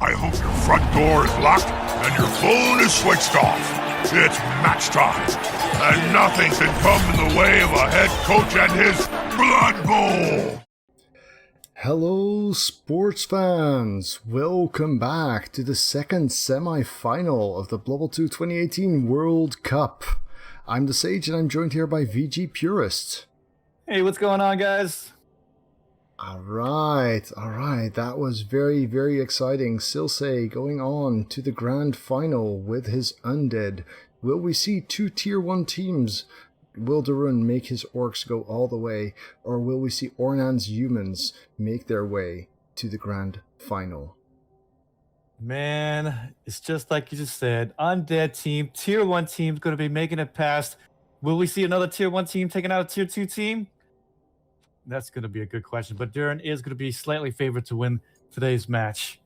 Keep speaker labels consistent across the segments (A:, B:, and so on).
A: I hope your front door is locked and your phone is switched off. It's match time, and nothing can come in the way of a head coach and his Blood Bowl.
B: Hello, sports fans! Welcome back to the second semi-final of the Blood Bowl 2 2018 World Cup. I'm the Sage, and I'm joined here by VG Purist.
C: Hey, what's going on, guys?
B: Alright, that was very, very exciting. Silsei going on to the grand final with his Undead. Will we see two Tier 1 teams? Will Durrun make his Orcs go all the way, or will we see Ornan's Humans make their way to the grand final?
C: Man, it's just like you just said. Undead team, Tier 1 team's going to be making it past. Will we see another Tier 1 team taking out a Tier 2 team? That's going to be a good question, but Durrun is going to be slightly favored to win today's match.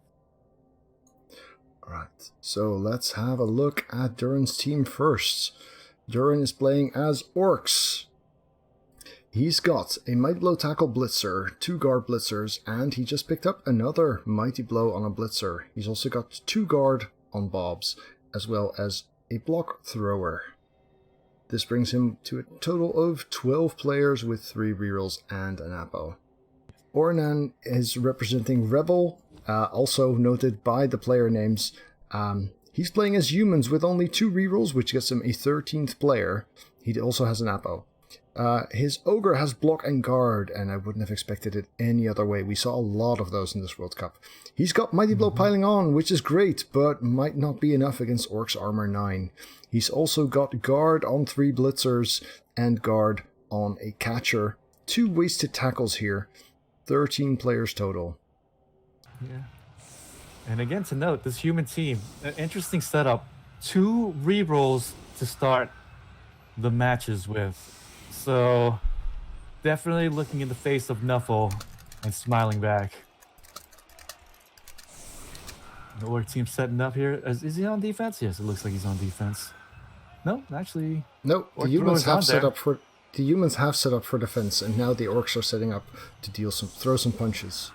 B: Alright, so let's have a look at Durrun's team first. Durrun is playing as Orcs. He's got a Mighty Blow Tackle Blitzer, 2 Guard Blitzers, and he just picked up another Mighty Blow on a Blitzer. He's also got 2 Guard on Bobs, as well as a Block Thrower. This brings him to a total of 12 players with 3 rerolls and an Apo. Ornan is representing Rebel, also noted by the player names. He's playing as Humans with only 2 rerolls, which gets him a 13th player. He also has an Apo. His Ogre has Block and Guard, and I wouldn't have expected it any other way. We saw a lot of those in this World Cup. He's got Mighty Blow piling on, which is great, but might not be enough against Orcs Armor 9. He's also got Guard on 3 Blitzers and Guard on a Catcher. 2 Wasted Tackles here. 13 players total.
C: Yeah. And again, to note, this human team, an interesting setup. 2 rerolls to start the matches with. So, definitely looking in the face of Nuffle and smiling back. The Orc team setting up here. Is he on defense? Yes, it looks like he's on defense. No, actually.
B: No, the
C: Orc
B: humans
C: throw
B: have
C: is on
B: set
C: there.
B: up for defense, and now the Orcs are setting up to throw some punches.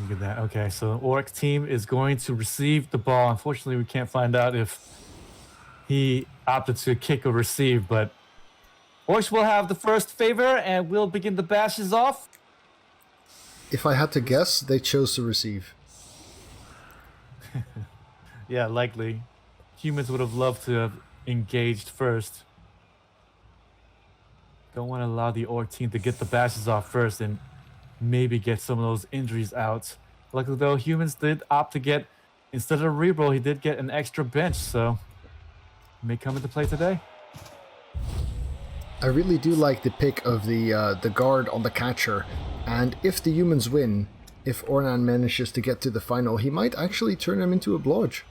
C: Look at that. Okay, so the Orc team is going to receive the ball. Unfortunately, we can't find out if he opted to kick or receive, but Orcs will have the first favor, and we'll begin the bashes off.
B: If I had to guess, they chose to receive.
C: Yeah, likely. Humans would have loved to have engaged first. Don't want to allow the Orc team to get the bashes off first and maybe get some of those injuries out. Luckily, though, Humans did opt to get, instead of a reroll, he did get an extra bench, so may come into play today.
B: I really do like the pick of the Guard on the Catcher, and if the Humans win, if Ornan manages to get to the final, he might actually turn him into a Blodge.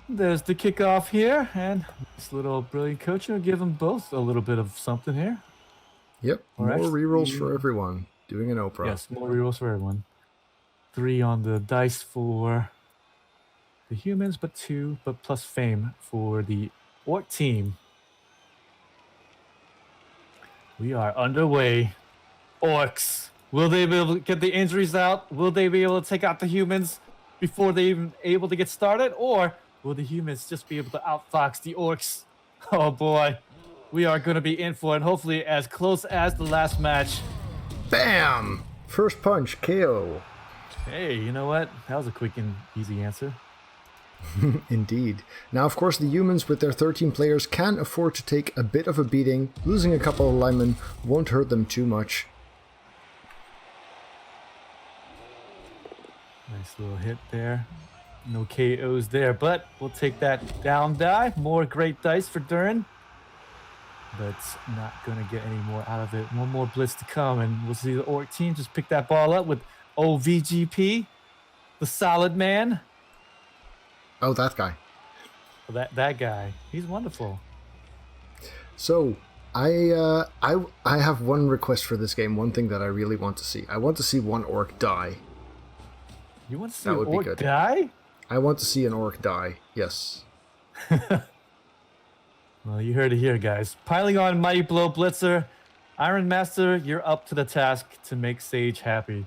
C: There's the kickoff here, and this little brilliant coach will give them both a little bit of something here.
B: Yep,
C: Or
B: more
C: actually-
B: rerolls for everyone. Doing an Oprah.
C: Yes, more rerolls for everyone. 3 on the dice for the Humans, but 2, but plus fame for the Orc team. We are underway. Orcs. Will they be able to get the injuries out? Will they be able to take out the Humans before they even able to get started? Or will the Humans just be able to outfox the Orcs? Oh boy. We are going to be in for it. Hopefully as close as the last match.
B: Bam! First punch, KO.
C: Hey, you know what? That was a quick and easy answer.
B: Indeed. Now, of course, the Humans with their 13 players can afford to take a bit of a beating. Losing a couple of linemen won't hurt them too much.
C: Nice little hit there. No KOs there, but we'll take that down die. More great dice for Durrun. But not going to get any more out of it. One more blitz to come, and we'll see the Orc team just pick that ball up with OVGP, the solid man.
B: Oh, that guy.
C: That guy. He's wonderful.
B: So, I have one request for this game, one thing that I really want to see. I want to see one Orc die.
C: You want to see
B: That
C: an
B: would be
C: Orc
B: good.
C: die?
B: I want to see an Orc die, yes.
C: Well, you heard it here, guys. Piling on Mighty Blow Blitzer. Iron Master, you're up to the task to make Sage happy.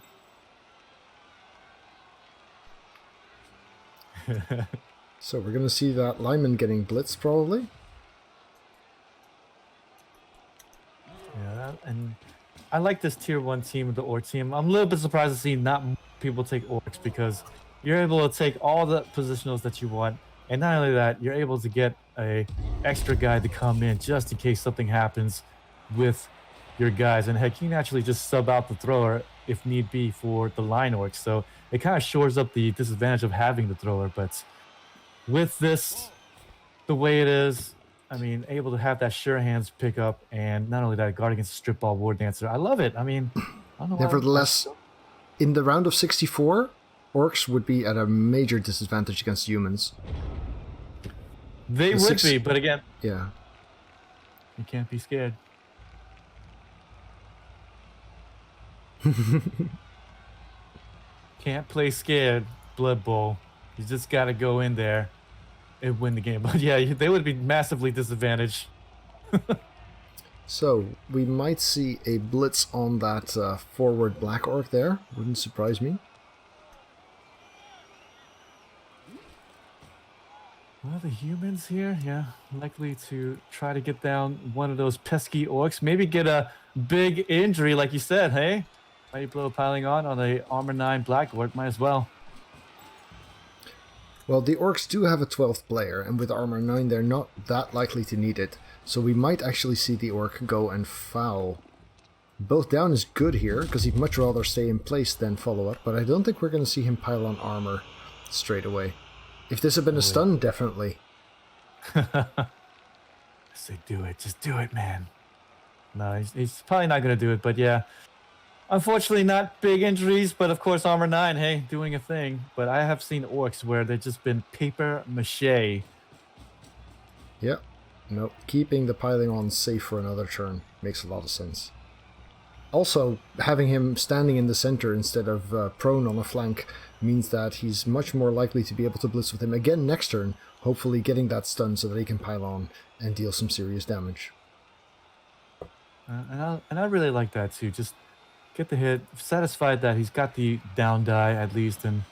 B: So we're going to see that lineman getting blitzed probably.
C: Yeah, and I like this tier 1 team, the Orc team. I'm a little bit surprised to see not more people take Orcs because you're able to take all the positionals that you want. And not only that, you're able to get a extra guy to come in just in case something happens with your guys. And heck, you can actually just sub out the thrower if need be for the line Orcs. So it kind of shores up the disadvantage of having the thrower. But with this, the way it is, I mean, able to have that sure hands pickup, and not only that, guard against a strip ball war dancer. I love it. I mean, I don't know why
B: Nevertheless, in the round of 64, Orcs would be at a major disadvantage against humans.
C: they would be, but again,
B: Yeah.
C: you can't be scared. Can't play scared, Blood Bowl. You just got to go in there and win the game. But yeah, they would be massively disadvantaged.
B: So we might see a blitz on that forward Black Orc there. Wouldn't surprise me.
C: Well, the humans here, yeah, likely to try to get down one of those pesky Orcs. Maybe get a big injury, like you said, hey? Mighty Blow piling on the Armor 9 Black Orc, might as well.
B: Well, the Orcs do have a 12th player, and with Armor 9 they're not that likely to need it. So we might actually see the Orc go and foul. Both down is good here, because he'd much rather stay in place than follow up, but I don't think we're going to see him pile on armor straight away. If this had been a stun, definitely.
C: Say do it, just do it, man. No, he's probably not going to do it, but yeah. Unfortunately, not big injuries, but of course, Armor 9, hey, doing a thing. But I have seen Orcs where they've just been paper mache.
B: Yep. Nope. Keeping the piling on safe for another turn makes a lot of sense. Also, having him standing in the center instead of prone on a flank means that he's much more likely to be able to blitz with him again next turn, hopefully getting that stun so that he can pile on and deal some serious damage.
C: And I really like that too. Just get the hit, satisfied that he's got the down die at least, and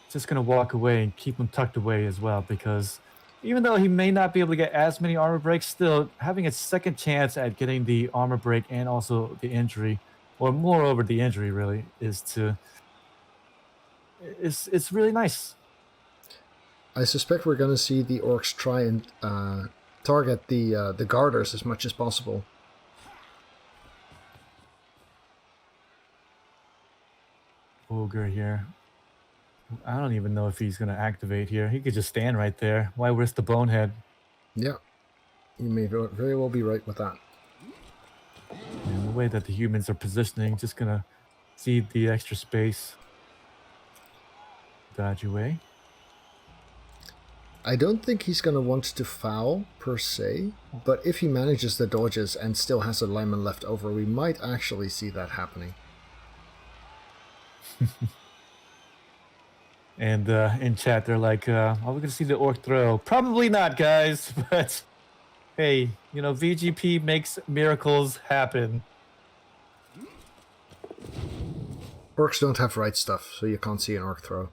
C: just gonna walk away and keep him tucked away as well, because even though he may not be able to get as many armor breaks, still having a second chance at getting the armor break and also the injury, or moreover the injury really, it's really nice.
B: I suspect we're going to see the Orcs try and target the Garters as much as possible.
C: Ogre here. I don't even know if he's going to activate here. He could just stand right there. Why risk the bonehead?
B: Yeah, you may very well be right with that.
C: And the way that the humans are positioning, just going to cede the extra space. Dodge away.
B: I don't think he's going to want to foul, per se, but if he manages the dodges and still has a lineman left over, we might actually see that happening.
C: And in chat, they're like, are we going to see the Orc throw? Probably not, guys, but hey, you know, VGP makes miracles happen.
B: Orcs don't have right stuff, so you can't see an Orc throw.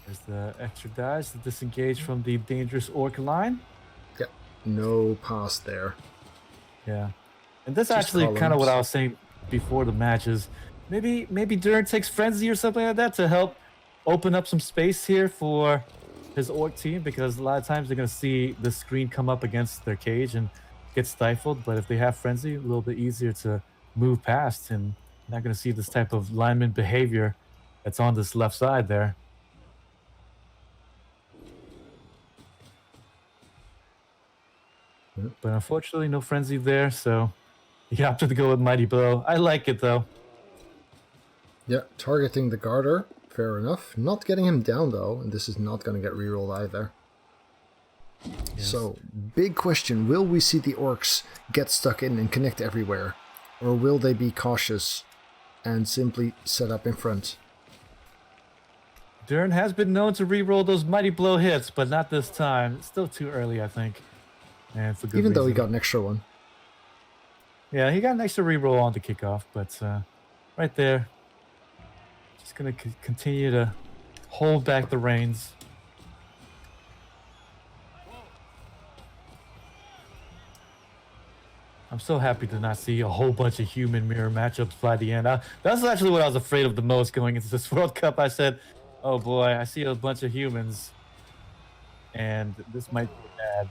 C: There's the extra dodge to disengage from the dangerous Orc line.
B: Yeah, no pass there.
C: Yeah. And that's
B: Just
C: actually kind of
B: columns.
C: what I was saying before the matches. Maybe Durrun takes Frenzy or something like that to help open up some space here for his Orc team, because a lot of times they're going to see the screen come up against their cage and get stifled. But if they have Frenzy, a little bit easier to move past, and not going to see this type of lineman behavior that's on this left side there. But unfortunately, no Frenzy there, so you have to go with Mighty Blow. I like it, though.
B: Yeah, targeting the Garter, fair enough. Not getting him down, though, and this is not going to get rerolled either.
C: Yes.
B: So, big question, will we see the Orcs get stuck in and connect everywhere? Or will they be cautious and simply set up in front?
C: Durrun has been known to re-roll those Mighty Blow hits, but not this time. It's still too early, I think. And for good
B: Even though he
C: reason.
B: got an extra one.
C: Yeah, he got an extra re-roll on the kickoff, but right there. Just gonna continue to hold back the reins. I'm so happy to not see a whole bunch of human mirror matchups by the end. That's actually what I was afraid of the most going into this World Cup. I said, oh boy, I see a bunch of humans, and this might be bad.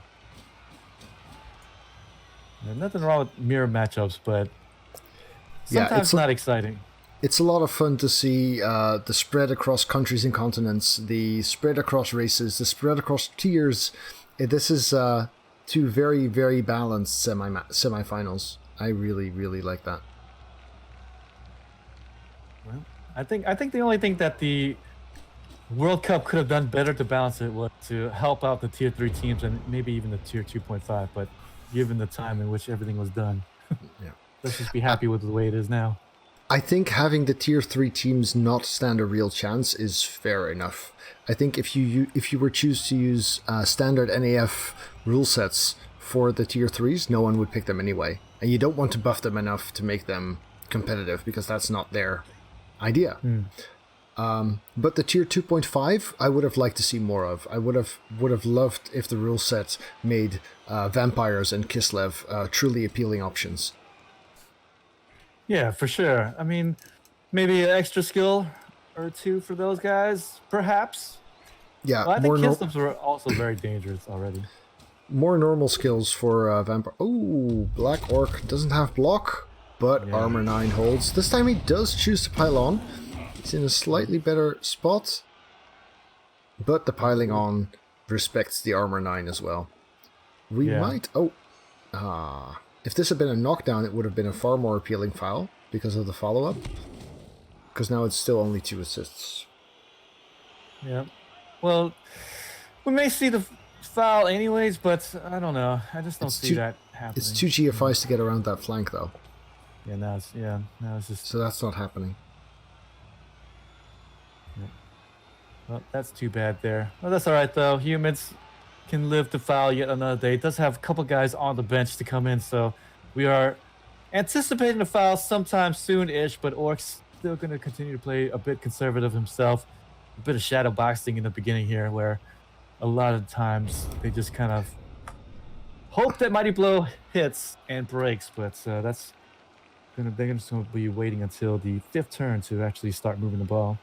C: There's nothing wrong with mirror matchups, but sometimes not exciting.
B: It's a lot of fun to see the spread across countries and continents, the spread across races, the spread across tiers. This is two very, very balanced semifinals. I really, really like that.
C: Well, I think the only thing that the World Cup could have done better to balance it was to help out the tier 3 teams and maybe even the tier 2.5. But given the time in which everything was done,
B: yeah,
C: let's just be happy with the way it is now.
B: I think having the tier 3 teams not stand a real chance is fair enough. I think if you were choose to use standard NAF rule sets for the tier 3s, no one would pick them anyway. And you don't want to buff them enough to make them competitive because that's not their idea. But the tier 2.5, I would have liked to see more of. I would have loved if the rule set made vampires and Kislev truly appealing options.
C: Yeah, for sure. I mean, maybe an extra skill or two for those guys, perhaps.
B: Yeah,
C: well, I think Kislevs were also very dangerous already.
B: More normal skills for vampire. Oh, Black Orc doesn't have block, but armor 9 holds. This time he does choose to pile on. He's in a slightly better spot, but the piling on respects the armor 9 as well. We might... if this had been a knockdown, it would have been a far more appealing foul because of the follow-up. Because now it's still only 2 assists.
C: Yeah. Well, we may see the foul anyways, but I don't know. I just don't see that happening.
B: It's 2 GFIs to get around that flank, though.
C: Yeah, now it's just...
B: So that's not happening.
C: Yeah. Well, that's too bad there. Well, that's all right, though. Humans can live to foul yet another day. It does have a couple guys on the bench to come in, so we are anticipating a foul sometime soon-ish, but Orcs still going to continue to play a bit conservative himself. A bit of shadow boxing in the beginning here, where a lot of times they just kind of hope that Mighty Blow hits and breaks, but they're going to be waiting until the 5th turn to actually start moving the ball.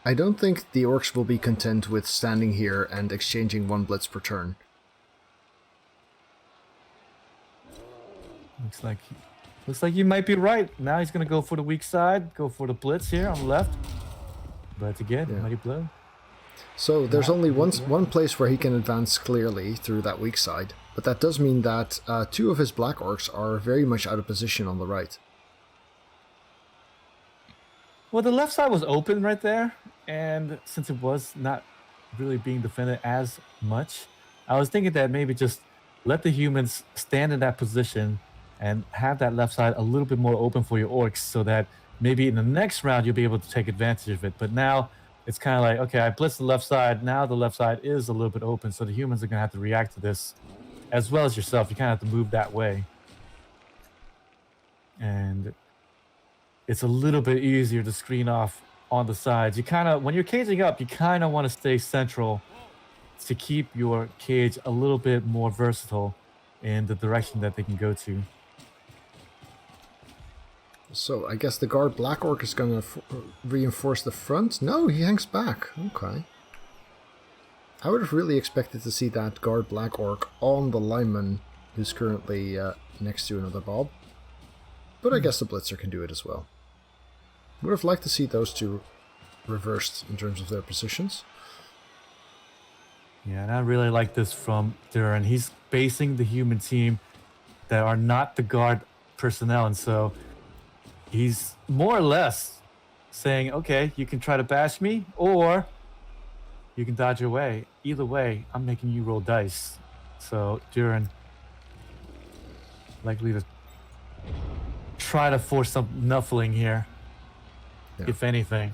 B: I don't think the Orcs will be content with standing here and exchanging 1 blitz per turn.
C: Looks like you might be right. Now he's going to go for the weak side, go for the blitz here on the left. But again, Mighty Blow.
B: So there's only one place where he can advance clearly through that weak side, but that does mean that 2 of his Black Orcs are very much out of position on the right.
C: Well, the left side was open right there, and since it was not really being defended as much, I was thinking that maybe just let the humans stand in that position and have that left side a little bit more open for your Orcs so that maybe in the next round you'll be able to take advantage of it. But now it's kind of like, okay, I blitzed the left side. Now the left side is a little bit open, so the humans are going to have to react to this as well as yourself. You kind of have to move that way. And it's a little bit easier to screen off on the sides. You kind of, when you're caging up, you kind of want to stay central to keep your cage a little bit more versatile in the direction that they can go to.
B: So I guess the guard Black Orc is going to reinforce the front. No, he hangs back. Okay. I would have really expected to see that guard Black Orc on the lineman who's currently next to another Bob. But I guess the Blitzer can do it as well. Would have liked to see those two reversed in terms of their positions.
C: Yeah, and I really like this from Durrun. He's basing the human team that are not the guard personnel, and so he's more or less saying, okay, you can try to bash me, or you can dodge your way. Either way, I'm making you roll dice. So Durrun likely to try to force some nuffling here, if anything.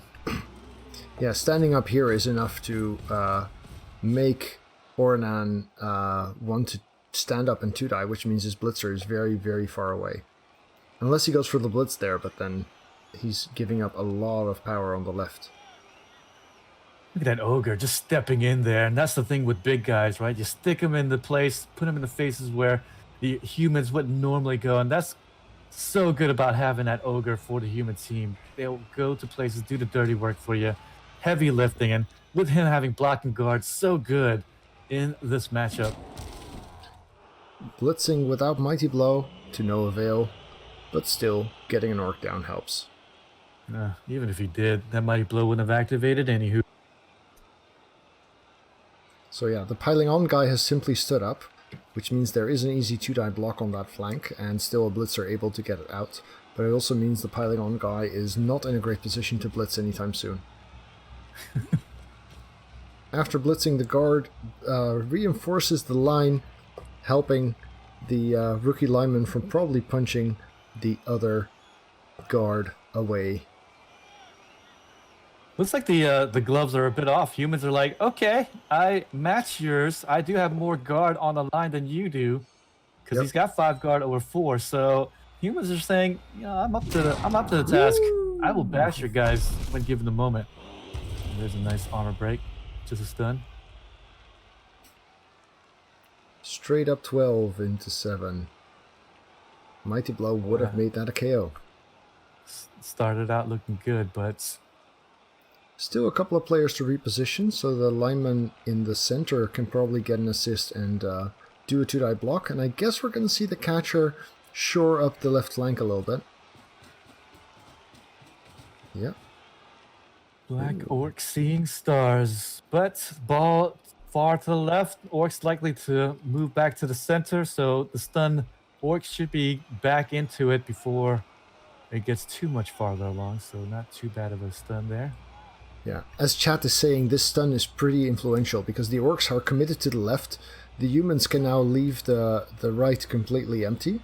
B: Yeah, standing up here is enough to make Ornan want to stand up and 2-die, which means his blitzer is very, very far away. Unless he goes for the blitz there, but then he's giving up a lot of power on the left.
C: Look at that ogre just stepping in there, and that's the thing with big guys, right? You stick them in the place, put them in the faces where the humans wouldn't normally go, and that's so good about having that ogre for the human team. They'll go to places, do the dirty work for you, heavy lifting, and with him having blocking guards, so good in this matchup.
B: Blitzing without Mighty Blow to no avail, but still getting an orc down helps.
C: Even if he did, that mighty blow wouldn't have activated anywho.
B: So yeah, the piling on guy has simply stood up, which means there is an easy 2-die block on that flank, and still a blitzer able to get it out. But it also means the piling on guy is not in a great position to blitz anytime soon. After blitzing, the guard reinforces the line, helping the rookie lineman from probably punching the other guard away.
C: Looks like the gloves are a bit off. Humans are like, okay, I match yours. I do have more guard on the line than you do, because he's got 5 guard over 4. So humans are saying, I'm up to the task. I will bash your guys when given the moment. And there's a nice armor break, just a stun.
B: Straight up 12 into 7. Mighty Blow would have made that a KO.
C: Started out looking good, but
B: still a couple of players to reposition, so the lineman in the center can probably get an assist and do a 2-die block. And I guess we're going to see the catcher shore up the left flank a little bit. Yep.
C: Black Orc seeing stars, but ball far to the left. Orc's likely to move back to the center, so the stun Orc should be back into it before it gets too much farther along, so not too bad of a stun there.
B: Yeah, as chat is saying, this stun is pretty influential because the orcs are committed to the left. The humans can now leave the right completely empty.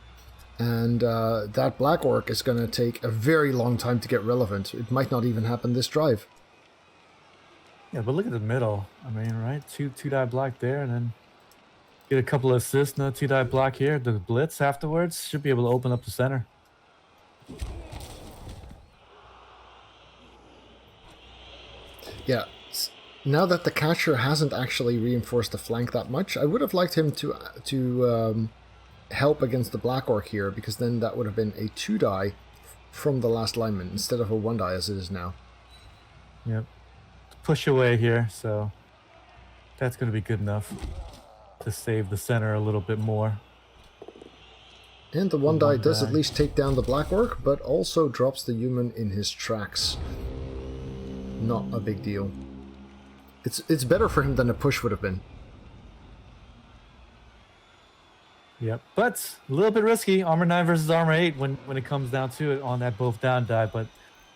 B: And that black orc is going to take a very long time to get relevant. It might not even happen this drive.
C: Yeah, but look at the middle. I mean, right? Two-die block there, and then get a couple of assists. No 2-die block here. The blitz afterwards should be able to open up the center.
B: Yeah, now that the catcher hasn't actually reinforced the flank that much, I would have liked him to help against the black orc here, because then that would have been a 2-die from the last lineman instead of a 1-die as it is now.
C: Yep. Push away here, so that's going to be good enough to save the center a little bit more.
B: And the 1-die does at least take down the black orc, but also drops the human in his tracks. Not a big deal. It's better for him than a push would have been.
C: Yep, but a little bit risky. Armor 9 versus Armor 8 when it comes down to it on that both down die, but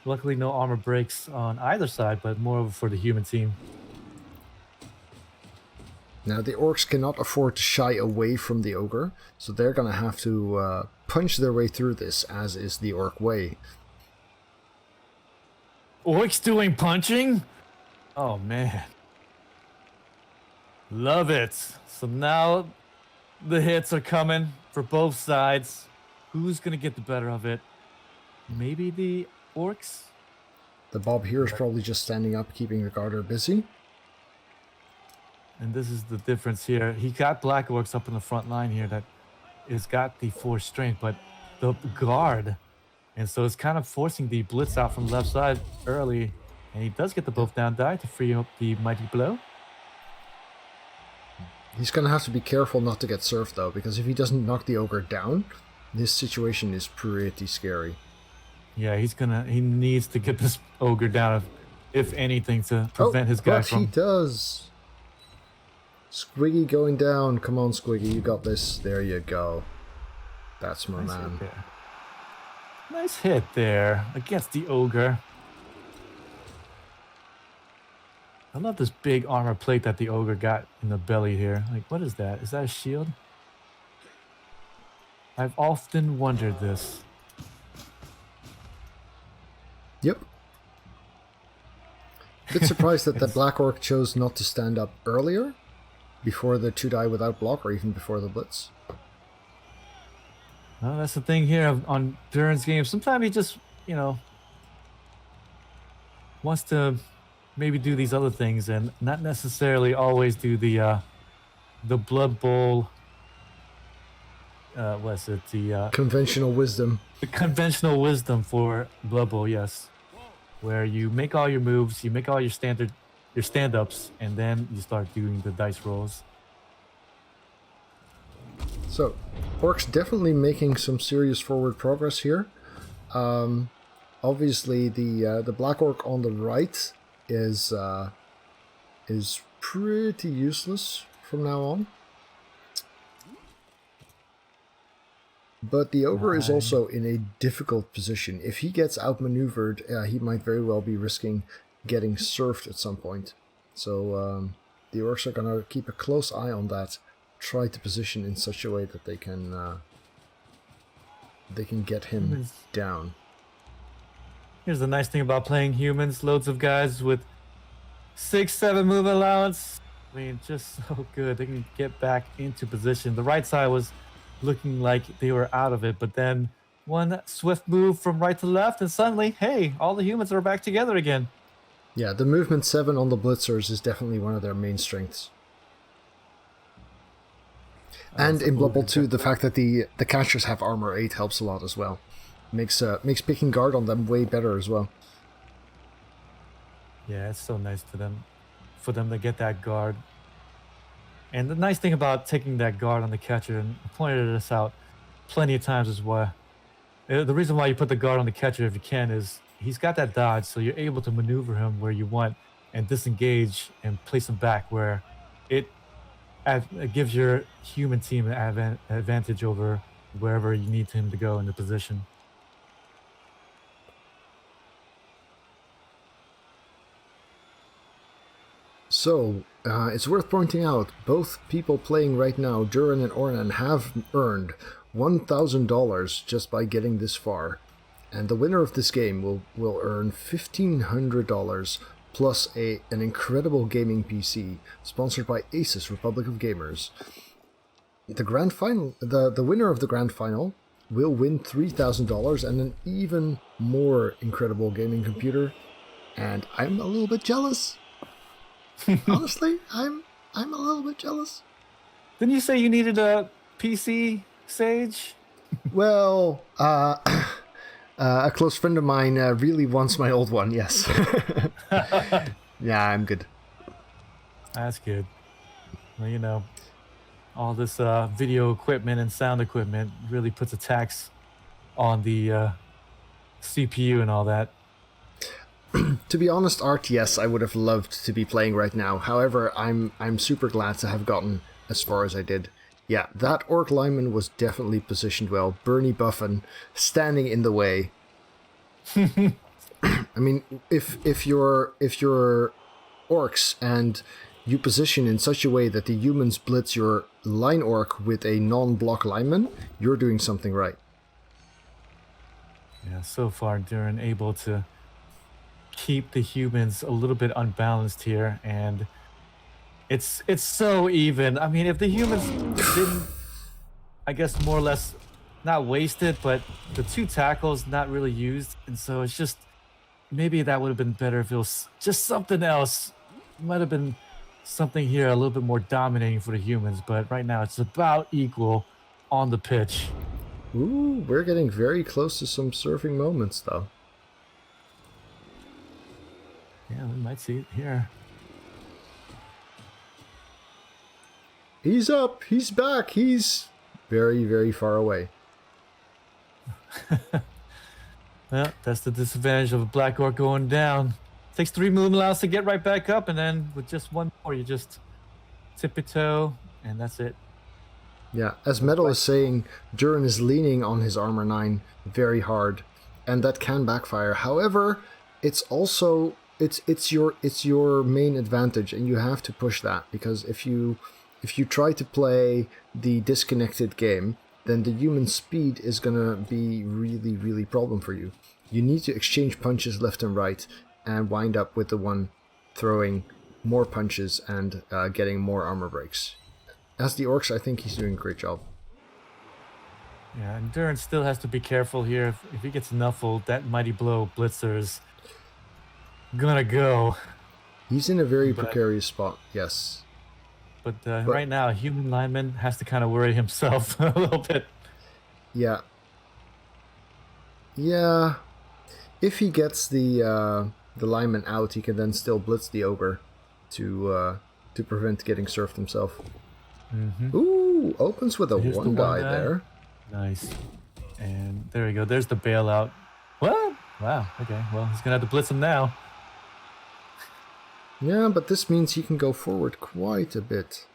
C: luckily no armor breaks on either side, but more for the human team.
B: Now the orcs cannot afford to shy away from the ogre, so they're gonna have to punch their way through this, as is the orc way.
C: Orcs doing punching? Oh man. Love it. So now the hits are coming for both sides. Who's going to get the better of it? Maybe the orcs?
B: The Bob here is probably just standing up, keeping the guarder busy.
C: And this is the difference here. He got Black Orcs up in the front line here that has got the 4 strength, but the guard. And so it's kind of forcing the blitz out from the left side early. And he does get the both down die to free up the mighty blow.
B: He's going to have to be careful not to get surfed though, because if he doesn't knock the ogre down, this situation is pretty scary.
C: Yeah, he needs to get this ogre down, if anything, to prevent his guy from...
B: But he does. Squiggy going down. Come on, Squiggy, you got this. There you go. That's my man.
C: Nice hit there against the ogre. I love this big armor plate that the ogre got in the belly here. Like, what is that? Is that a shield? I've often wondered this.
B: Yep. Bit surprised that the Black Orc chose not to stand up earlier, before the 2-die without block, or even before the blitz.
C: Well, that's the thing here on Durrun's game. Sometimes he just, wants to maybe do these other things and not necessarily always do the Blood Bowl. What's it?
B: Conventional wisdom.
C: The conventional wisdom for Blood Bowl, yes, where you make all your moves, you make all your stand-ups, and then you start doing the dice rolls.
B: So, Orcs definitely making some serious forward progress here. Obviously, the Black Orc on the right is pretty useless from now on. But the Ogre is also in a difficult position. If he gets outmaneuvered, he might very well be risking getting surfed at some point. So the Orcs are going to keep a close eye on that. Try to position in such a way that they can get him down.
C: Here's the nice thing about playing humans. Loads of guys with 6-7 movement allowance. I mean, just so good. They can get back into position. The right side was looking like they were out of it, but then one swift move from right to left, and suddenly, hey, all the humans are back together again.
B: Yeah, the movement 7 on the Blitzers is definitely one of their main strengths. And in Blood Bowl 2, the fact that the catchers have armor 8 helps a lot as well. Makes picking guard on them way better as well.
C: Yeah, it's so nice for them to get that guard. And the nice thing about taking that guard on the catcher, and I pointed this out plenty of times, is why the reason why you put the guard on the catcher if you can is he's got that dodge, so you're able to maneuver him where you want and disengage and place him back where it gives your human team an advantage over wherever you need him to go in the position.
B: So, it's worth pointing out, both people playing right now, Durrun and Ornan, have earned $1,000 just by getting this far. And the winner of this game will earn $1,500 plus an incredible gaming PC, sponsored by Asus, Republic of Gamers. The grand final, the winner of the grand final will win $3,000 and an even more incredible gaming computer. And I'm a little bit jealous. Honestly, I'm a little bit jealous.
C: Didn't you say you needed a PC, Sage?
B: Well, a close friend of mine really wants my old one, yes. Yeah, I'm good.
C: That's good. Well, you know, all this video equipment and sound equipment really puts a tax on the CPU and all that.
B: To be honest, Art, yes, I would have loved to be playing right now. However, I'm super glad to have gotten as far as I did. Yeah, that Orc lineman was definitely positioned well. Bernie Buffin standing in the way. I mean, if you're Orcs and you position in such a way that the humans blitz your line Orc with a non-block lineman, you're doing something right.
C: Yeah, so far Durrun able to keep the humans a little bit unbalanced here, and it's so even. I mean, if the humans didn't, I guess, more or less not wasted, but the 2 tackles not really used, and so it's just maybe that would have been better if it was just something else. Might have been something here a little bit more dominating for the humans, but right now it's about equal on the pitch.
B: Ooh, we're getting very close to some surfing moments, though.
C: Yeah, we might see it here.
B: He's up, he's back, he's very, very far away.
C: Well, that's the disadvantage of a Black Orc going down. Takes 3 movement allows to get right back up, and then with just 1 more, you just tip your toe, and that's it.
B: Yeah, as Metal is saying, Durrun is leaning on his armor 9 very hard, and that can backfire. However, it's also it's your main advantage, and you have to push that, because if you try to play the disconnected game, then the human speed is gonna be really, really problem for you. You need to exchange punches left and right, and wind up with the one throwing more punches and getting more armor breaks. As the Orcs, I think he's doing a great job.
C: Yeah, and Durrun still has to be careful here. If he gets knuffled, that mighty blow blitzers. gonna go.
B: He's in a very
C: But
B: precarious spot, yes.
C: but right now, a human lineman has to kind of worry himself a little bit.
B: Yeah. Yeah. If he gets the lineman out, he can then still blitz the ogre to prevent getting surfed himself. Ooh, opens with a
C: Here's the
B: one die there.
C: Nice. And there we go. There's the bailout. What? Wow. Okay. Well, he's gonna have to blitz him now.
B: Yeah, but this means he can go forward quite a bit.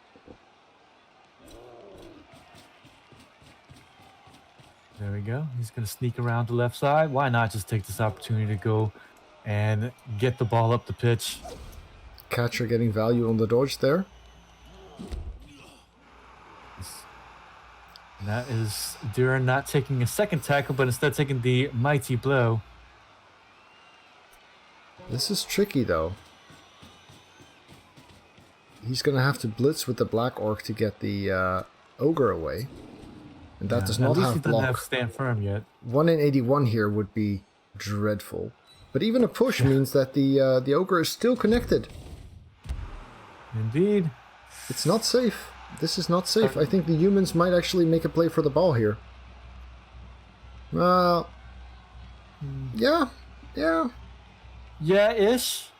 C: There we go. He's gonna sneak around the left side. Why not just take this opportunity to go and get the ball up the pitch?
B: Catcher getting value on the dodge there.
C: And that is Durrun not taking a second tackle, but instead taking the mighty blow.
B: This is tricky though. He's gonna have to blitz with the black orc to get the ogre away. And that does not
C: at least
B: have
C: he doesn't
B: block.
C: have stand firm yet.
B: 1 in 81 here would be dreadful. But even a push means that the ogre is still connected.
C: Indeed.
B: It's not safe. This is not safe. I think the humans might actually make a play for the ball here. Well, yeah.
C: Yeah-ish.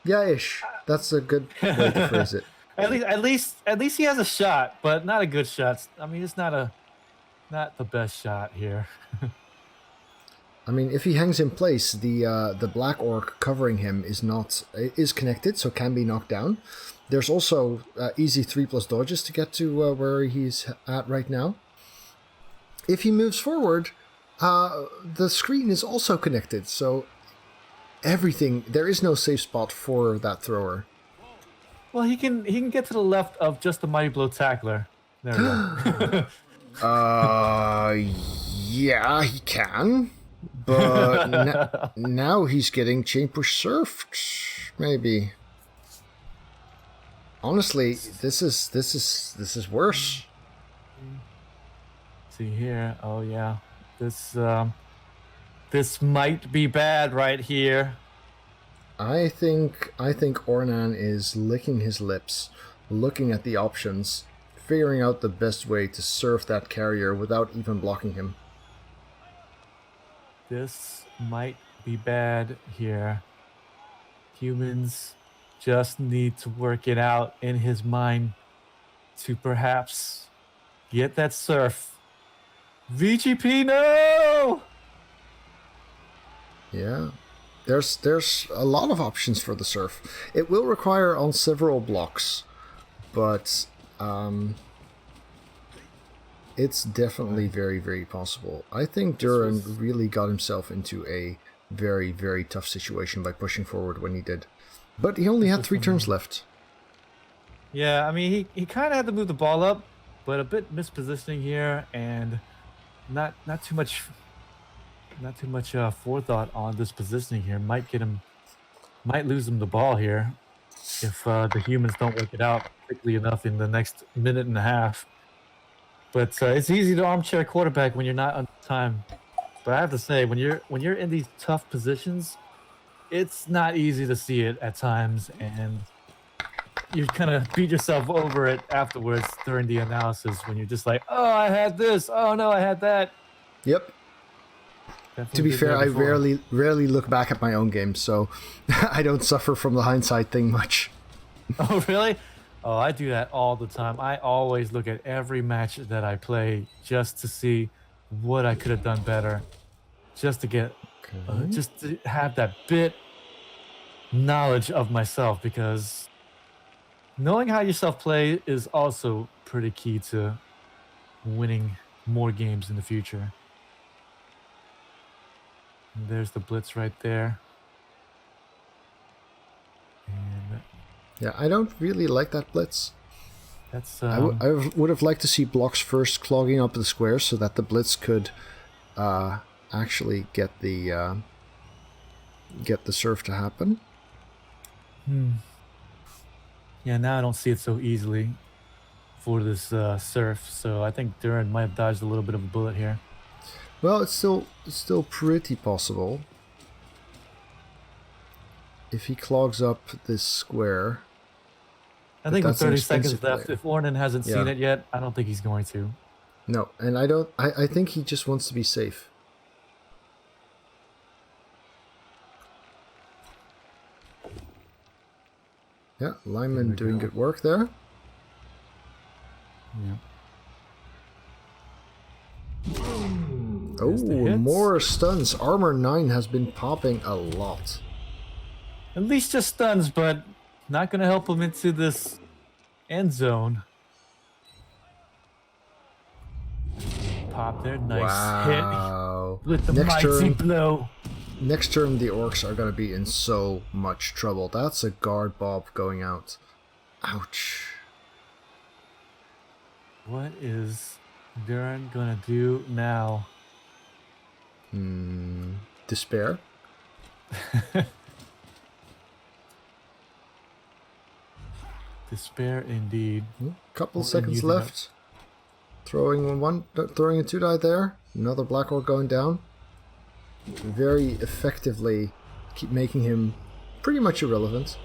B: Yeah-ish. That's a good way to phrase it.
C: At least he has a shot, but not a good shot. I mean, it's not the best shot here.
B: I mean, if he hangs in place, the black orc covering him is connected, so can be knocked down. There's also easy 3+ dodges to get to where he's at right now. If he moves forward, the screen is also connected, so there is no safe spot for that thrower.
C: Well, he can get to the left of just the mighty blow tackler. There we go.
B: Yeah, he can. But now he's getting chain push surfed. Maybe. Honestly, this is worse.
C: See here. Oh yeah. This might be bad right here.
B: I think Ornan is licking his lips, looking at the options, figuring out the best way to surf that carrier without even blocking him.
C: This might be bad here. Humans just need to work it out in his mind to perhaps get that surf. VGP, no!
B: Yeah. There's a lot of options for the surf. It will require on several blocks, but it's definitely very, very possible. I think Durrun really got himself into a very, very tough situation by pushing forward when he did. But he only had 3 turns left.
C: Yeah, I mean, he kind of had to move the ball up, but a bit mispositioning here, and not too much forethought on this positioning here. Might lose him the ball here if the humans don't work it out quickly enough in the next minute and a half. But it's easy to armchair quarterback when you're not on time. But I have to say, when you're in these tough positions, it's not easy to see it at times, and you kind of beat yourself over it afterwards during the analysis when you're just like, oh, I had this. Oh no, I had that.
B: Yep.
C: Definitely
B: To be
C: did
B: fair,
C: that
B: I
C: before.
B: rarely look back at my own games, so I don't suffer from the hindsight thing much.
C: Oh, really? Oh, I do that all the time. I always look at every match that I play just to see what I could have done better, just to get, just to have that bit knowledge of myself, because knowing how yourself play is also pretty key to winning more games in the future. And there's the blitz right there. And
B: Yeah, I don't really like that blitz.
C: that's
B: I would have liked to see blocks first clogging up the squares so that the blitz could actually get the surf to happen.
C: yeah, now I don't see it so easily for this surf, so I think Durrun might have dodged a little bit of a bullet here.
B: Well, it's still pretty possible. if he clogs up this square...
C: I think with
B: that's an
C: 30 seconds
B: expensive
C: left,
B: player.
C: if Ornan hasn't seen
B: Yeah.
C: it yet, I don't think he's going to.
B: No, and I don't... I think he just wants to be safe. Yeah, lineman doing good work there.
C: Yeah.
B: Oh,
C: There's the hits.
B: more stuns. Armor 9 has been popping a lot.
C: At least just stuns, but not going to help him into this end zone. Pop there, nice
B: Wow.
C: hit with the
B: Next
C: mighty
B: turn,
C: blow.
B: next turn, the Orcs are going to be in so much trouble. That's a guard bob going out. Ouch.
C: What is Durrun gonna do now?
B: Despair.
C: Despair indeed.
B: Couple
C: Ornan
B: seconds
C: using
B: left. Throwing a 2-die there. Another Black Orc going down. Very effectively keep making him pretty much irrelevant.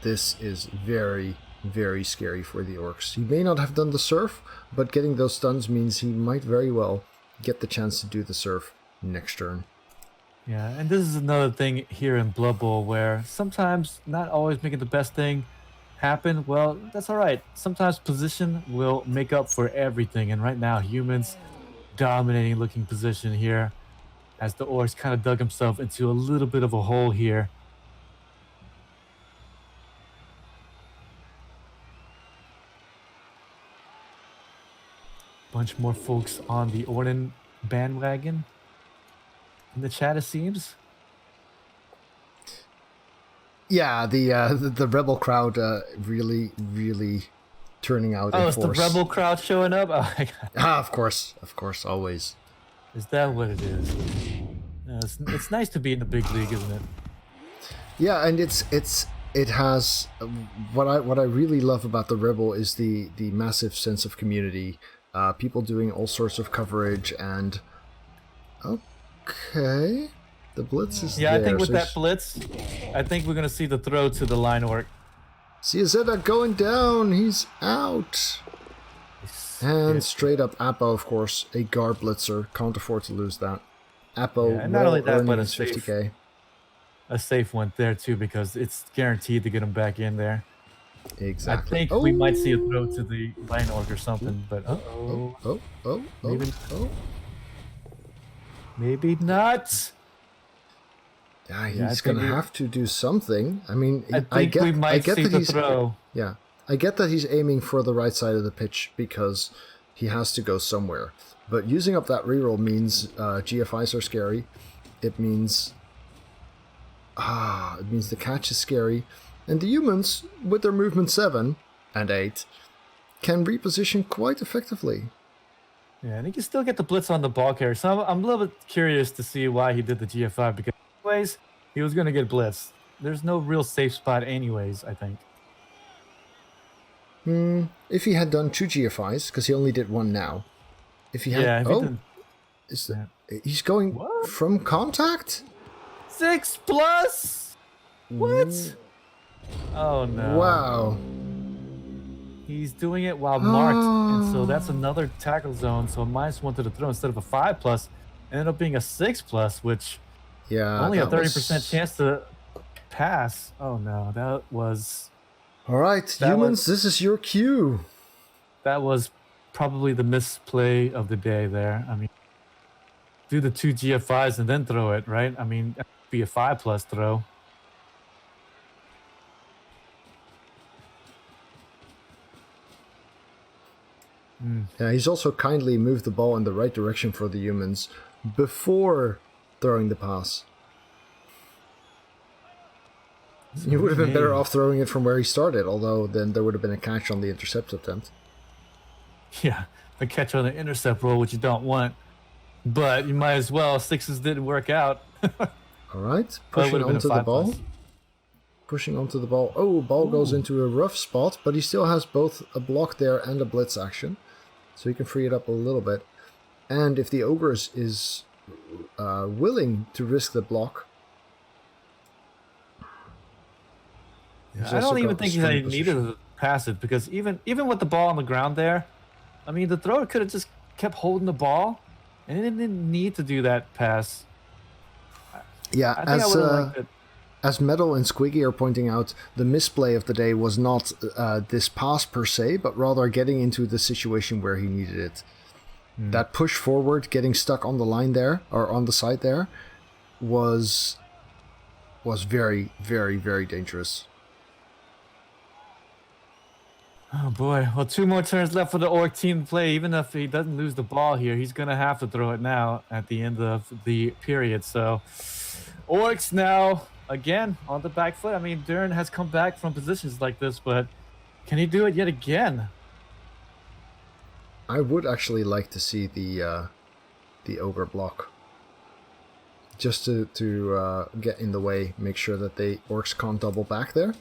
B: This is very, very scary for the Orcs. He may not have done the surf, but getting those stuns means he might very well get the chance to do the surf next turn.
C: Yeah, and this is another thing here in Blood Bowl where sometimes not always making the best thing happen. Well, that's all right. Sometimes position will make up for everything. And right now, humans dominating looking position here as the Orcs kind of dug himself into a little bit of a hole here. Bunch more folks on the Ornan bandwagon in the chat, it seems.
B: Yeah, the rebel crowd really, really turning out in
C: It's
B: force.
C: the rebel crowd showing up. Oh my god,
B: Of course, always.
C: is that what it is? No, it's nice to be in the big league, isn't it?
B: Yeah, and it has what I really love about the rebel is the massive sense of community. People doing all sorts of coverage and okay, the blitz is
C: Yeah,
B: there.
C: I think with
B: so
C: that blitz, I think we're gonna see the throw to the line orc.
B: Ciazetta going down. He's out. And straight up Apo, of course, a guard blitzer. Can't afford to lose that. Apo,
C: Yeah, and not only that, but a
B: his 50k.
C: A safe one there too, because it's guaranteed to get him back in there.
B: Exactly.
C: I think we might see a throw to the line orc or something, but maybe not.
B: Yeah, he's
C: I think
B: gonna have to do something. I mean,
C: I think we might see the throw.
B: Yeah, I get that he's aiming for the right side of the pitch because he has to go somewhere. But using up that reroll means GFIs are scary. It means the catch is scary, and the humans with their movement 7 and 8 can reposition quite effectively.
C: Yeah, and he can still get the blitz on the ball carrier. So I'm a little bit curious to see why he did the GFI, because anyways, he was going to get blitzed. There's no real safe spot anyways, I think.
B: If he had done 2 GFIs, because he only did 1 now. If he had... he's going from contact?
C: 6+? What? Oh no.
B: Wow.
C: He's doing it while marked, and so that's another tackle zone. So a -1 to the throw instead of a 5+, ended up being a 6+, which only a 30% chance to pass. Oh no, that was...
B: All right, humans, this is your cue.
C: That was probably the misplay of the day there. I mean, do the 2 GFIs and then throw it, right? I mean, that'd be a 5+ throw.
B: Yeah, he's also kindly moved the ball in the right direction for the humans before throwing the pass. He would have been better off throwing it from where he started, although then there would have been a catch on the intercept attempt.
C: Yeah, a catch on the intercept roll, which you don't want. But you might as well. 6s didn't work out.
B: All right, pushing onto the ball. Pushing onto the ball. Oh, ball goes into a rough spot, but he still has both a block there and a blitz action. So he can free it up a little bit. And if the ogre is willing to risk the block, He's
C: I
B: also
C: don't even
B: got a
C: think
B: strong
C: they needed
B: position.
C: to pass it because even with the ball on the ground there, I mean the thrower could have just kept holding the ball, and it didn't need to do that pass.
B: Yeah,
C: I think I would have liked it.
B: as Metal and Squiggy are pointing out, the misplay of the day was not this pass per se, but rather getting into the situation where he needed it. That push forward, getting stuck on the line there, or on the side there, was very, very, very dangerous.
C: Oh boy! Well, 2 more turns left for the Orc team to play. Even if he doesn't lose the ball here, he's gonna have to throw it now at the end of the period. So, Orcs now again on the back foot. I mean, Durrun has come back from positions like this, but can he do it yet again?
B: I would actually like to see the ogre block, just to get in the way, make sure that the orcs can't double back there.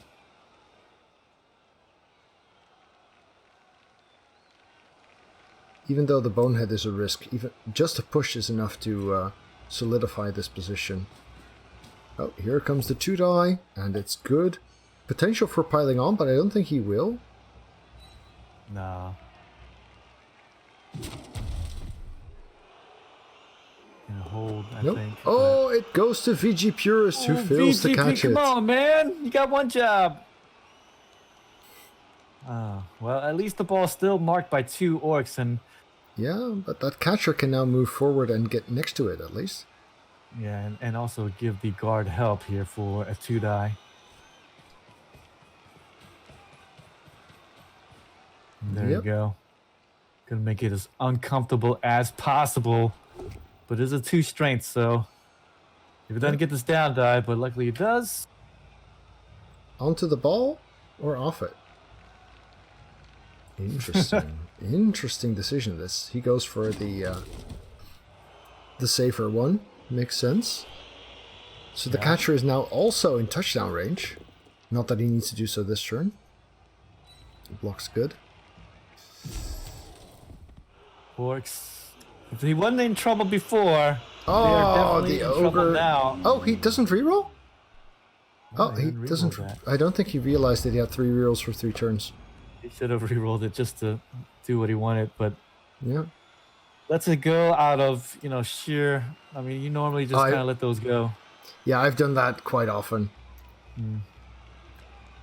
B: Even though the bonehead is a risk, even just a push is enough to solidify this position. Oh, here comes the 2-die, and it's good. Potential for piling on, but I don't think he will.
C: No. Gonna hold, I
B: Nope.
C: think.
B: Oh, it goes to VG Purist, who fails to catch
C: come
B: it.
C: on, man! You got one job. Well, at least the ball's still marked by 2 orcs, and
B: Yeah, but that catcher can now move forward and get next to it, at least.
C: yeah, and also give the guard help here for a 2-die. There you go. Gonna make it as uncomfortable as possible. But it is a 2 strength, so if it doesn't get this down die, but luckily it does.
B: Onto the ball or off it? Interesting. Interesting decision, this. He goes for the safer one. Makes sense. So the catcher is now also in touchdown range. Not that he needs to do so this turn. The block's good.
C: Orcs. If he wasn't in trouble before, they
B: Oh,
C: are definitely
B: the
C: in trouble
B: ogre.
C: now.
B: Oh, he doesn't reroll? Oh,
C: I
B: he
C: didn't reroll
B: doesn't.
C: that.
B: I don't think he realized that he had 3 rerolls for 3 turns.
C: He should have re-rolled it just to do what he wanted, but
B: Yeah.
C: lets it go out of, sheer. I mean, you normally just kind of let those go.
B: Yeah, I've done that quite often.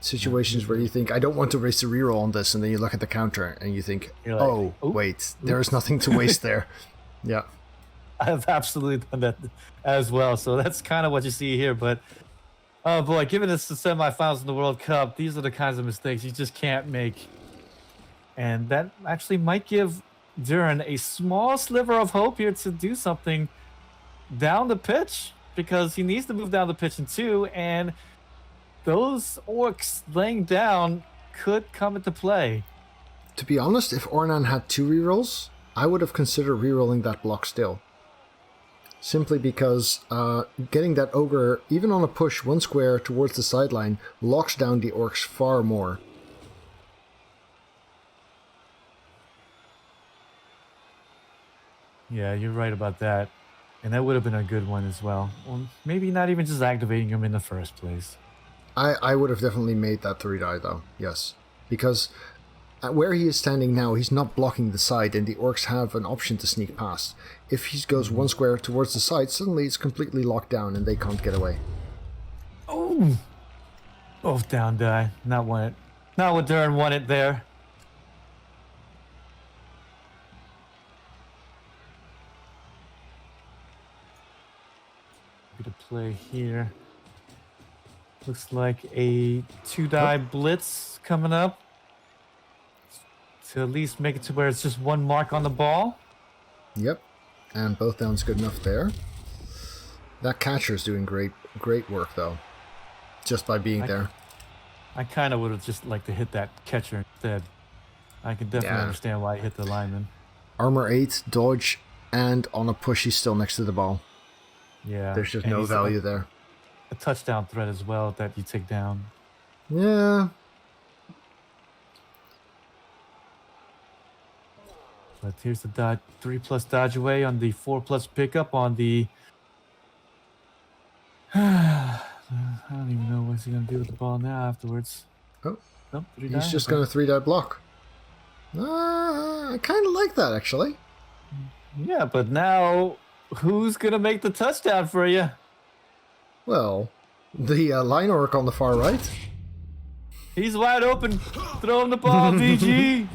B: Situations where you think, I don't want to waste a reroll on this, and then you look at the counter and you think,
C: You're like,
B: oh, wait, there's nothing to waste there. Yeah.
C: I've absolutely done that as well. So that's kind of what you see here. But oh boy, given it's the semifinals in the World Cup, these are the kinds of mistakes you just can't make. And that actually might give Durrun a small sliver of hope here to do something down the pitch, because he needs to move down the pitch in 2, and those orcs laying down could come into play.
B: To be honest, if Ornan had 2 rerolls, I would have considered rerolling that block still. Simply because getting that ogre, even on a push 1 square towards the sideline, locks down the orcs far more.
C: Yeah, you're right about that. And that would have been a good one as well. Or maybe not even just activating him in the first place.
B: I would have definitely made that 3-die though, yes. Because where he is standing now, he's not blocking the side, and the orcs have an option to sneak past. If he goes 1 square towards the side, suddenly it's completely locked down and they can't get away.
C: Oh! Both down die. Not what Durrun wanted there. Good to play here. Looks like a 2-die blitz coming up. To at least make it to where it's just 1 mark on the ball.
B: Yep, and both down's good enough there. That catcher's doing great work though, just by being there.
C: I kind of would have just liked to hit that catcher instead. I can definitely understand why he hit the lineman.
B: Armor 8, dodge, and on a push he's still next to the ball.
C: Yeah.
B: There's just no value there.
C: A touchdown threat as well that you take down.
B: Yeah.
C: But here's the 3+ dodge away on the 4+ pickup on the... I don't even know what's he gonna do with the ball now afterwards?
B: Oh,
C: Nope,
B: he's just going to 3-die block. I kind of like that, actually.
C: Yeah, but now who's gonna make the touchdown for you?
B: Well, the line orc on the far right.
C: He's wide open. Throw him the ball, VG.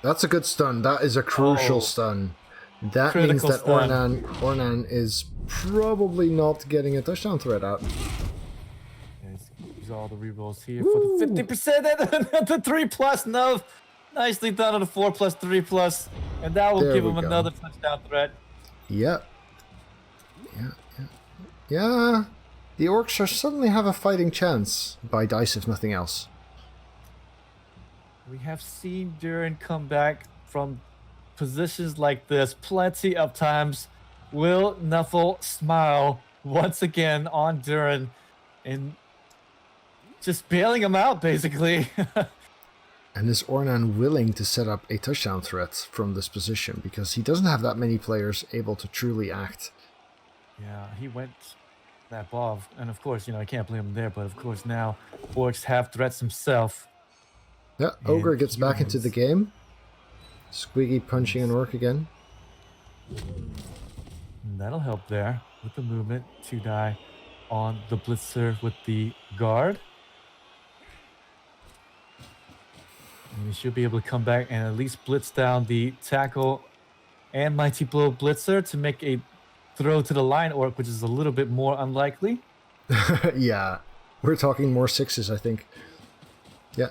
B: That's a good stun. That is a crucial stun. That means
C: Critical
B: that
C: stun.
B: Ornan is probably not getting a touchdown threat out.
C: Use all the rerolls here for the 50% and the 3+. No, nicely done on the 4+, 3+, and that will
B: There
C: give
B: we
C: him
B: go.
C: another touchdown threat.
B: Yep. Yeah. The orcs are suddenly have a fighting chance by dice, if nothing else.
C: We have seen Durrun come back from positions like this plenty of times. Will Nuffle smile once again on Durrun and just bailing him out, basically.
B: And is Ornan willing to set up a touchdown threat from this position? Because he doesn't have that many players able to truly act.
C: Yeah, he went that ball. And of course, I can't blame him there. But of course, now Orcs have threats himself.
B: Yeah, Ogre gets back into the game. Squiggy punching an orc again.
C: And that'll help there with the movement. 2-die on the Blitzer with the guard. And he should be able to come back and at least blitz down the tackle and Mighty Blow Blitzer to make a throw to the line orc, which is a little bit more unlikely.
B: Yeah, we're talking more 6s, I think. Yeah,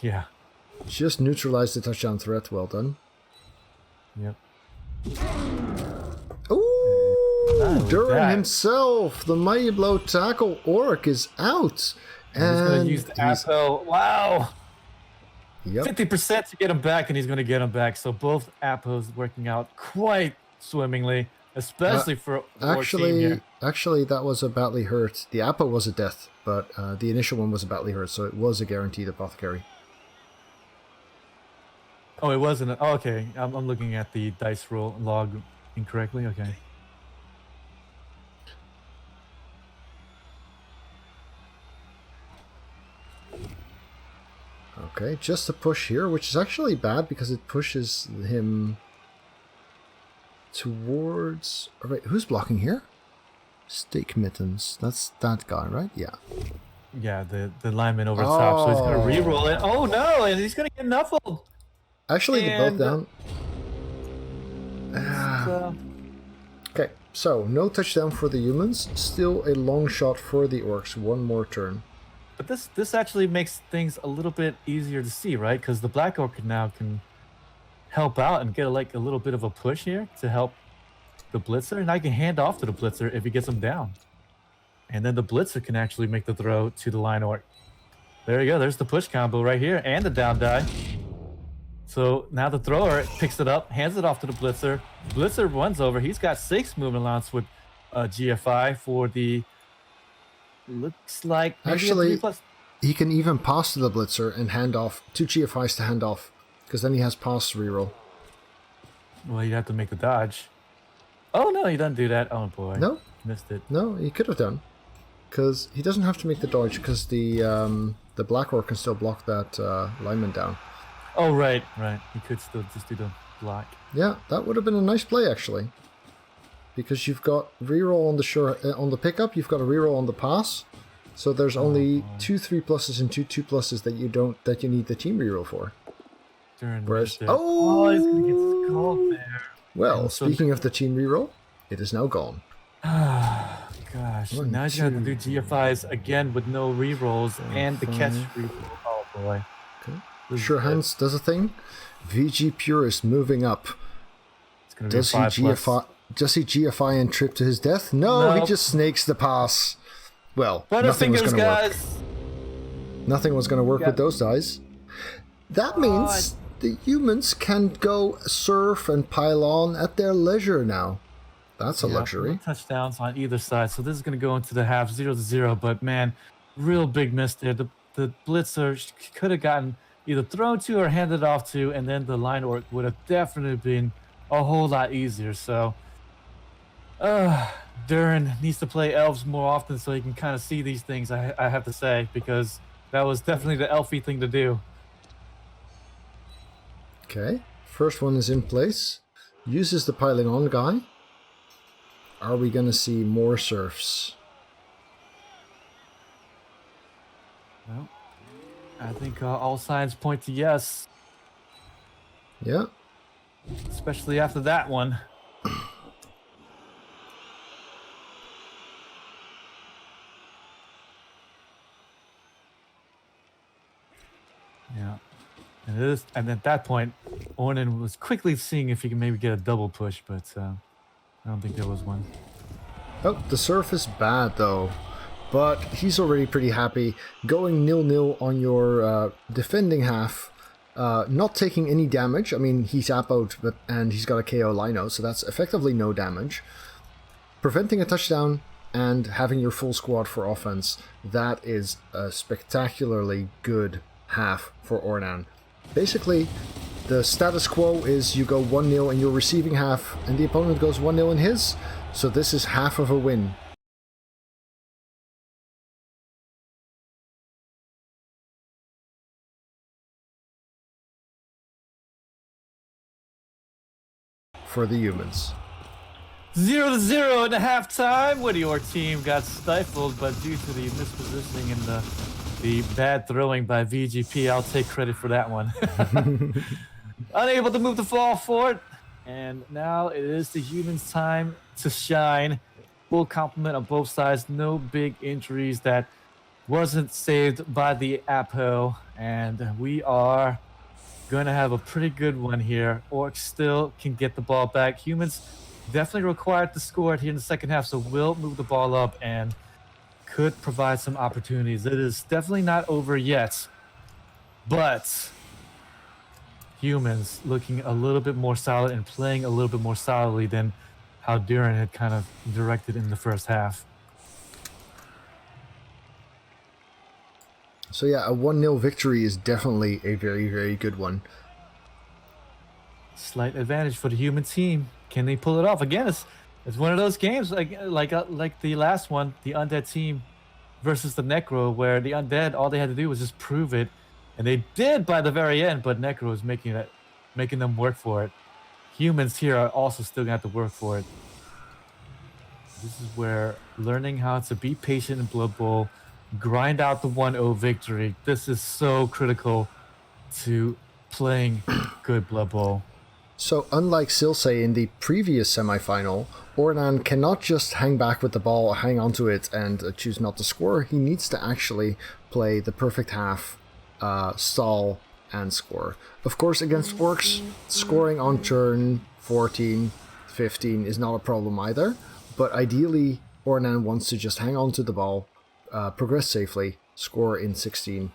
C: Yeah.
B: just neutralized the touchdown threat. Well done.
C: Yep.
B: Ooh,
C: Not
B: Durrun
C: that.
B: himself, the Mighty Blow tackle orc is out.
C: And he's going
B: And
C: to use the Apo. Wow.
B: Yep.
C: 50% to get him back, and he's going to get him back. So both Apos working out quite swimmingly, especially for our team here.
B: Actually, that was a badly hurt. The Appa was a death, but the initial one was a badly hurt, so it was a guaranteed apothecary.
C: Oh, it wasn't. Oh, okay. I'm looking at the dice roll log incorrectly. Okay.
B: Okay, just a push here, which is actually bad because it pushes him towards... All right, who's blocking here? Steak Mittens. That's that guy, right? Yeah.
C: Yeah, the lineman over top. So he's going to re-roll it. Oh, no. And he's going to get nuffled.
B: Actually, they're both
C: And,
B: down. Okay, so no touchdown for the humans. Still a long shot for the orcs. One more turn.
C: But this actually makes things a little bit easier to see, right? Because the Black Orc now can help out and get like a little bit of a push here to help the Blitzer. And I can hand off to the Blitzer if he gets him down. And then the Blitzer can actually make the throw to the Line Orc. There you go. There's the push combo right here and the down die. So now the thrower picks it up, hands it off to the Blitzer. Blitzer runs over. He's got 6 movement allowance with GFI for the... Looks like maybe
B: Actually,
C: a 3+.
B: he can even pass to the Blitzer and hand off 2 GFIs to hand off, because then he has pass reroll.
C: Well, you have to make the dodge. Oh no, he doesn't do that. Oh boy,
B: No,
C: missed it.
B: no, he could have done, because he doesn't have to make the dodge, because the Black Orc can still block that lineman down.
C: Oh right. He could still just do the block.
B: Yeah, that would have been a nice play actually, because you've got reroll on the on the pickup, you've got a reroll on the pass, so there's only 2 3+ and 2 2+ that you need the team reroll for. Whereas,
C: he's gonna get called there.
B: Well,
C: And so-
B: speaking of the team reroll, it is now gone.
C: Gosh,
B: One,
C: now you have to do GFIs again with no rerolls and the catch reroll. Oh boy.
B: Okay.
C: This is
B: Sure
C: good.
B: Hands does a thing. VG Purist moving up.
C: It's gonna be a
B: Does he
C: 5+.
B: GFI and trip to his death? No, he
C: Nope.
B: just snakes the pass. Well, nothing was
C: Butterfingers,
B: going to work.
C: guys.
B: Nothing was going to work
C: Yeah.
B: with those dice. That means the humans can go surf and pile on at their leisure now. That's a
C: Yeah,
B: luxury.
C: no touchdowns on either side, so this is going to go into the half 0-0. But man, real big miss there. The Blitzer could have gotten either thrown to or handed off to, and then the Line Orc would have definitely been a whole lot easier. So Durrun needs to play elves more often so he can kind of see these things, I have to say, because that was definitely the elfy thing to do.
B: Okay, first one is in place. Uses the piling on guy. Are we gonna see more serfs?
C: Well, I think all signs point to yes,
B: Yeah.
C: especially after that one. Yeah. And at that point, Ornan was quickly seeing if he can maybe get a double push, but I don't think there was one.
B: Oh, the serf is bad though. But he's already pretty happy. Going 0-0 on your defending half. Not taking any damage. I mean, he's apoed, and he's got a KO lino, so that's effectively no damage. Preventing a touchdown and having your full squad for offense. That is a spectacularly good half for Ornan. Basically, the status quo is you go 1-0 in your receiving half, and the opponent goes 1-0 in his. So this is half of a win. For the humans.
C: 0-0 in the halftime when your team got stifled, but due to the mispositioning and the bad throwing by VGP, I'll take credit for that one. Unable to move the ball forward, and now it is the humans' time to shine. Full complement on both sides, no big injuries that wasn't saved by the Apo, and we are going to have a pretty good one here. Orcs still can get the ball back. Humans definitely required to score it here in the second half, so will move the ball up and could provide some opportunities. It is definitely not over yet, but humans looking a little bit more solid and playing a little bit more solidly than how Durrun had kind of directed in the first half.
B: So yeah, a 1-0 victory is definitely a very, very good one.
C: Slight advantage for the human team. Can they pull it off? Again, it's one of those games like the last one, the undead team versus the Necro, where the undead, all they had to do was just prove it, and they did by the very end. But Necro was making them work for it. Humans here are also still gonna have to work for it. This is where learning how to be patient in Blood Bowl, grind out the 1-0 victory. This is so critical to playing good Blood Bowl.
B: So unlike Silse in the previous semifinal, Ornan cannot just hang back with the ball, hang onto it, and choose not to score. He needs to actually play the perfect half, stall, and score. Of course, against Orcs, scoring on turn 14, 15 is not a problem either, but ideally Ornan wants to just hang on to the ball, progress safely, score in 16,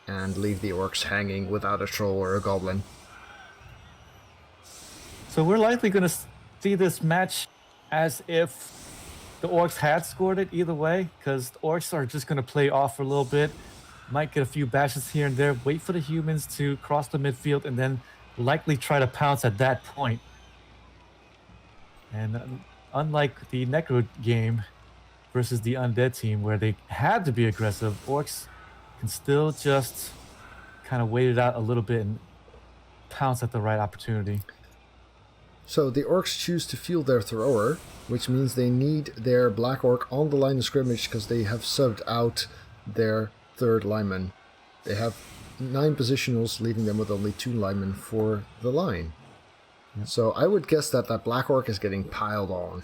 B: and leave the Orcs hanging without a troll or a goblin.
C: So we're likely going to see this match as if the Orcs had scored it either way, because the Orcs are just going to play off for a little bit, might get a few bashes here and there, wait for the humans to cross the midfield, and then likely try to pounce at that point. And unlike the Necro game versus the Undead team, where they had to be aggressive, Orcs can still just kind of wait it out a little bit and pounce at the right opportunity.
B: So the Orcs choose to field their thrower, which means they need their Black Orc on the line of scrimmage because they have subbed out their third lineman. They have 9 positionals, leaving them with only 2 linemen for the line. Yep. So I would guess that Black Orc is getting piled on.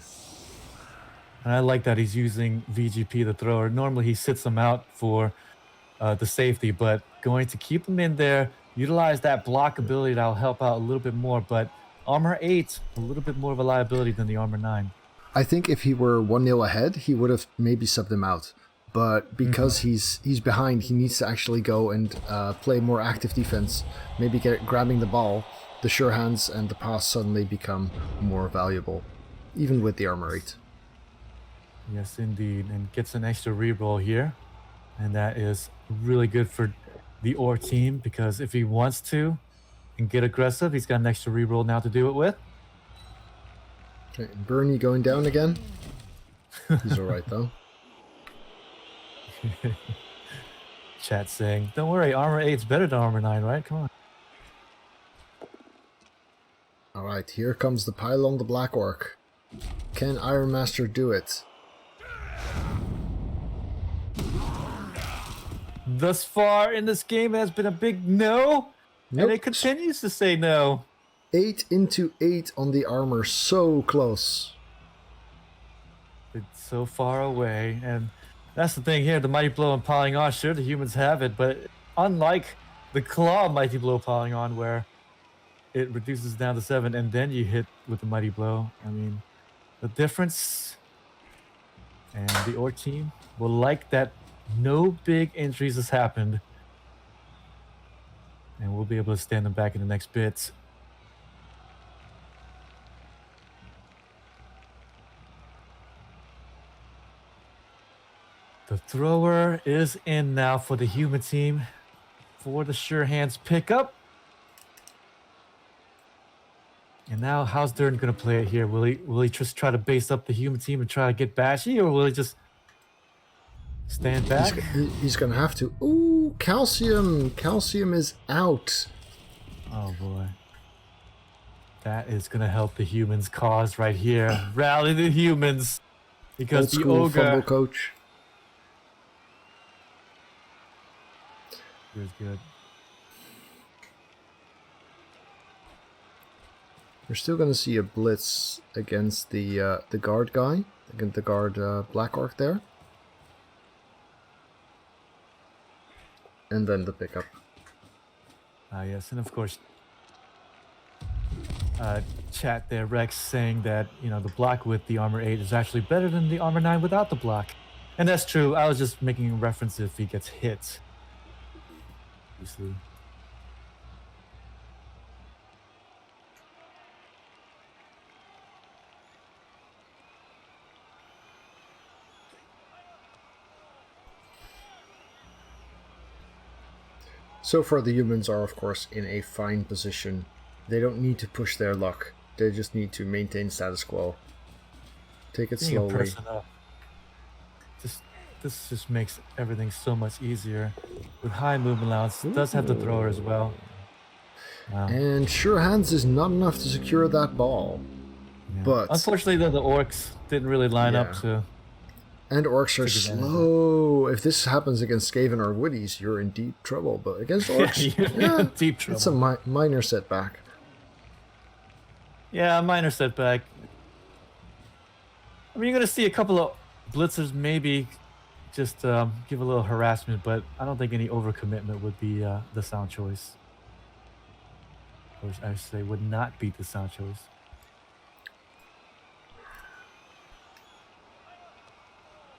C: And I like that he's using VGP, the thrower. Normally he sits them out for the safety, but going to keep them in there, utilize that block ability that'll help out a little bit more, but Armor 8, a little bit more of a liability than the Armor 9.
B: I think if he were 1-0 ahead, he would have maybe subbed him out. But because he's behind, he needs to actually go and play more active defense. Maybe grabbing the ball. The sure hands and the pass suddenly become more valuable, even with the Armor 8.
C: Yes, indeed. And gets an extra reroll here. And that is really good for the Orc team, because if he wants to and get aggressive, he's got an extra reroll now to do it with.
B: Okay, Bernie going down again. He's alright though.
C: Chat saying, don't worry, armor 8's better than armor 9, right? Come on.
B: Alright, here comes the pylon, the Black Orc. Can Iron Master do it?
C: Thus far in this game, it has been a big no,
B: Nope.
C: and it continues to say no.
B: 8 into 8 on the armor, so close.
C: It's so far away, and that's the thing here. The Mighty Blow and piling on, sure, the humans have it, but unlike the Claw Mighty Blow piling on, where it reduces down to 7, and then you hit with the Mighty Blow. I mean, the difference, and the Orc team will like that no big injuries has happened, and we'll be able to stand them back in the next bits. The thrower is in now for the human team for the sure hands pickup. And now how's Durrun gonna play it here? Will he just try to base up the human team and try to get bashy, or will he just stand back?
B: He's gonna have to. Ooh, calcium! Calcium is out.
C: Oh boy. That is gonna help the humans cause right here. Rally the humans. Because the
B: Old school
C: ogre
B: fumble coach.
C: is good.
B: We're still gonna see a blitz against the guard guy, against the guard Black Orc there, and then the pickup.
C: Yes, and of course, chat there, Rex saying that, you know, the block with the armor 8 is actually better than the armor 9 without the block. And that's true. I was just making a reference if he gets hit. Obviously.
B: So far, the humans are, of course, in a fine position. They don't need to push their luck. They just need to maintain status quo. Take it
C: Being a
B: slowly.
C: person up. This just makes everything so much easier. With high movement allowance, it does have the thrower as well. Wow.
B: And sure hands is not enough to secure that ball.
C: Yeah.
B: But
C: unfortunately, though, the orcs didn't really line up
B: Yeah.
C: to.
B: and orcs are
C: Take advantage of
B: slow. If this happens against Skaven or Woodies, you're in deep trouble. But against orcs,
C: You're in deep trouble.
B: it's a minor setback.
C: Yeah, a minor setback. I mean, you're gonna see a couple of blitzers maybe just give a little harassment, but I don't think any overcommitment would be the sound choice. Or I should say, would not be the sound choice.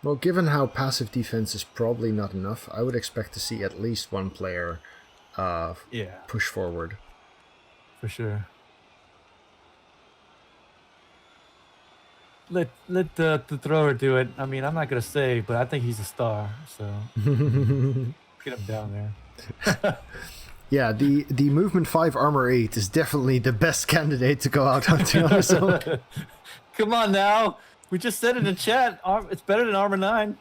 B: Well, given how passive defense is probably not enough, I would expect to see at least one player
C: Yeah,
B: push forward.
C: for sure. Let the thrower do it. I mean, I'm not gonna say, but I think he's a star. So get him down there.
B: Yeah, the movement 5 armor 8 is definitely the best candidate to go out hunting on his own.
C: Come on now. We just said it in chat. It's better than armor 9.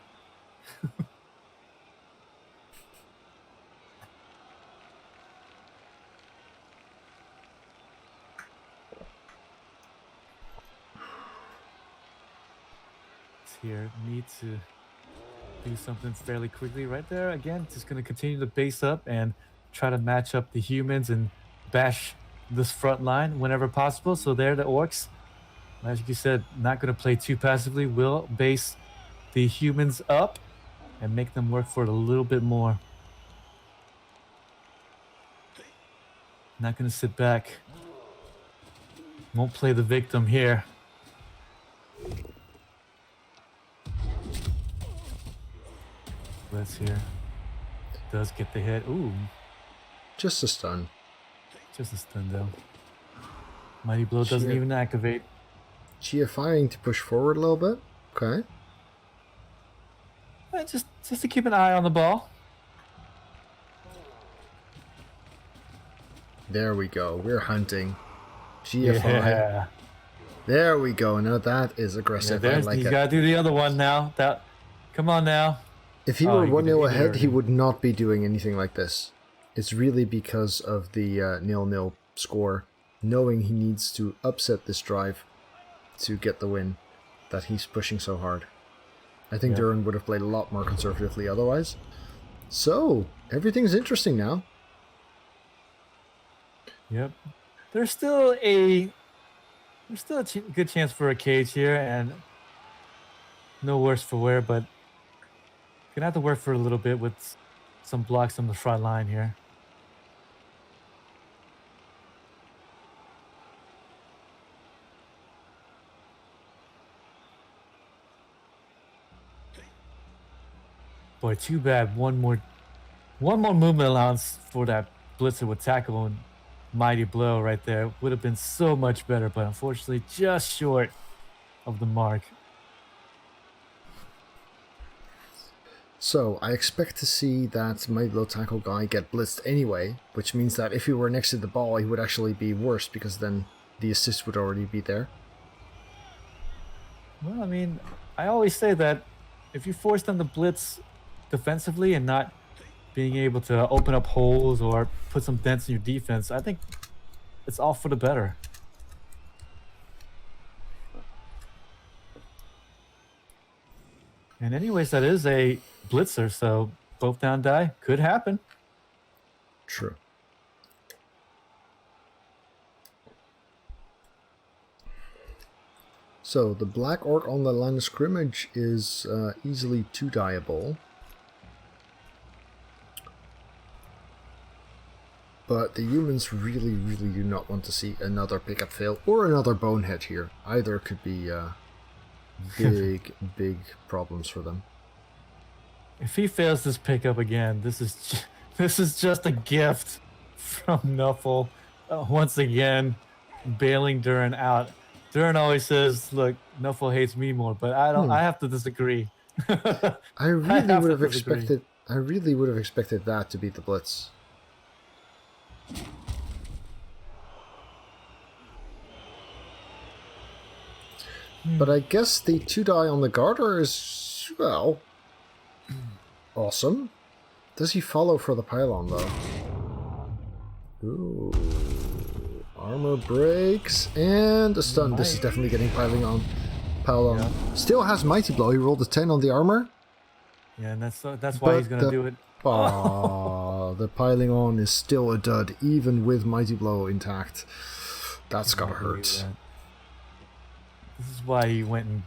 C: Here need to do something fairly quickly right there. Again, just going to continue to base up and try to match up the humans and bash this front line whenever possible. So there, the orcs, as you said, not going to play too passively. Will base the humans up and make them work for it a little bit more. Not going to sit back. Won't play the victim here. Let's hear. Does get the hit. Ooh,
B: Just a stun.
C: just a stun though. Mighty Blow doesn't
B: Shit.
C: even activate.
B: GFIing to push forward a little bit. Okay.
C: Just to keep an eye on the ball.
B: There we go. We're hunting. GFI.
C: Yeah.
B: There we go. Now that is
C: Yeah,
B: aggressive. I like
C: he's
B: it.
C: got to do the other one now. Come on now.
B: If he
C: Oh,
B: were
C: he
B: 1-0
C: did
B: ahead, he
C: already.
B: would not be doing anything like this. It's really because of the 0-0 score, knowing he needs to upset this drive to get the win, that he's pushing so hard. I think
C: Yep.
B: Durrun would have played a lot more conservatively otherwise. So, everything's interesting now.
C: Yep. There's still a good chance for a cage here, and no worse for wear, but gonna have to work for a little bit with some blocks on the front line here. Boy, too bad. One more movement allowance for that blitzer with tackle and mighty blow right there would have been so much better, but unfortunately just short of the mark.
B: So, I expect to see that mighty blow tackle guy get blitzed anyway, which means that if he were next to the ball, he would actually be worse, because then the assist would already be there.
C: Well, I mean, I always say that if you force them to blitz defensively and not being able to open up holes or put some dents in your defense, I think it's all for the better. And anyways, that is a blitzer, so both down die could happen.
B: True. So, the black orc on the line of scrimmage is easily 2-dieable. But the humans really, really do not want to see another pickup fail or another bonehead here. Either could be big, big problems for them.
C: If he fails this pickup again, this is just a gift from Nuffle. Once again, bailing Durrun out. Durrun always says, "Look, Nuffle hates me more," but I don't. I have to disagree.
B: I really
C: have
B: would
C: to
B: have
C: disagree.
B: expected. I really would have expected that to be the blitz. But I guess the 2-die on the Garter is, well, awesome. Does he follow for the pylon, though? Ooh. Armor breaks, and a stun. This is definitely getting pylon.
C: Yeah.
B: Still has Mighty Blow. He rolled a 10 on the armor.
C: Yeah, and that's why he's gonna do it.
B: Oh, the piling on is still a dud, even with Mighty Blow intact. That's gotta hurt.
C: That. This is why he went and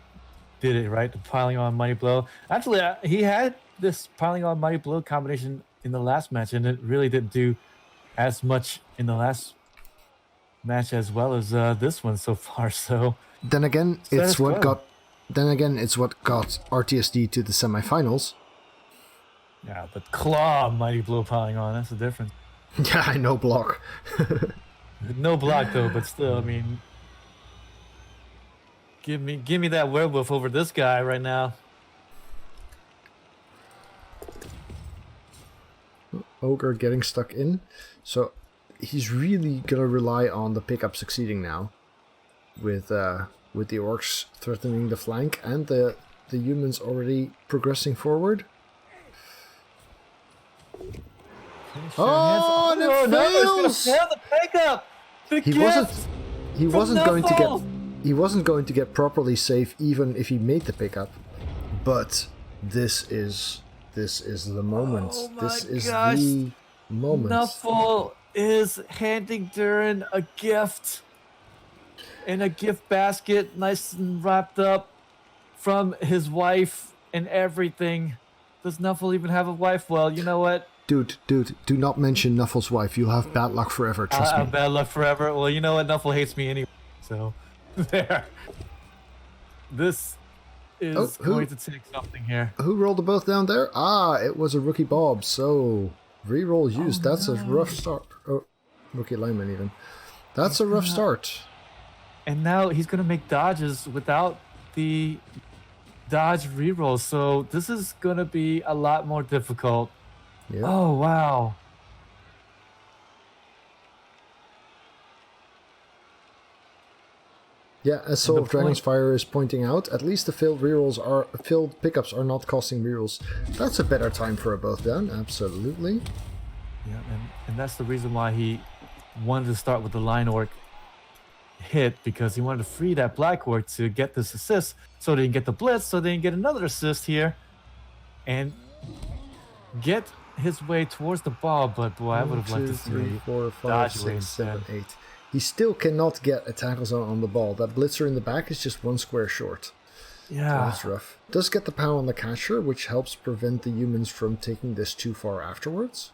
C: did it, right? The piling on Mighty Blow. Actually, he had this piling on Mighty Blow combination in the last match, and it really didn't do as much in the last match as well as this one so far. So
B: then again, it's what got RTSD to the semifinals.
C: Yeah, but claw Mighty Blow piling on, that's the difference.
B: Yeah, I know block.
C: No block though, but still, I mean, give me that werewolf over this guy right now.
B: Ogre getting stuck in, so he's really gonna rely on the pickup succeeding now, with the orcs threatening the flank and the humans already progressing forward. Oh, and it fails!
C: Fail the pickup.
B: He wasn't going to get properly safe even if he made the pickup, but this is the moment.
C: Oh my
B: this is
C: gosh.
B: the moment.
C: Nuffle is handing Durrun a gift in a gift basket, nice and wrapped up from his wife and everything. Does Nuffle even have a wife? Well, you know what?
B: Dude, do not mention Nuffle's wife. You'll have bad luck forever, trust me.
C: Bad luck forever. Well, you know what? Nuffle hates me anyway. So, there. This is going to take something here.
B: Who rolled the both down there? Ah, it was a rookie Bob, so reroll used. That's a rough start. Oh, rookie lineman even. That's a rough start.
C: And now he's going to make dodges without the dodge reroll. So this is going to be a lot more difficult.
B: Yeah.
C: Oh, wow.
B: Yeah, as Soul of Dragon's Fire is pointing out, at least the filled pickups are not costing rerolls. That's a better time for a both down, absolutely.
C: Yeah, and that's the reason why he wanted to start with the Lion Orc hit, because he wanted to free that Black Orc to get this assist so they can get the blitz, so they can get another assist here and get his way towards the ball. But boy, I would have liked to see
B: 3, 4, 5,
C: dodge
B: 6, 7, 8. He still cannot get a tackle zone on the ball. That blitzer in the back is just one square short.
C: Yeah,
B: So that's rough. Does get the power on the catcher, which helps prevent the humans from taking this too far afterwards.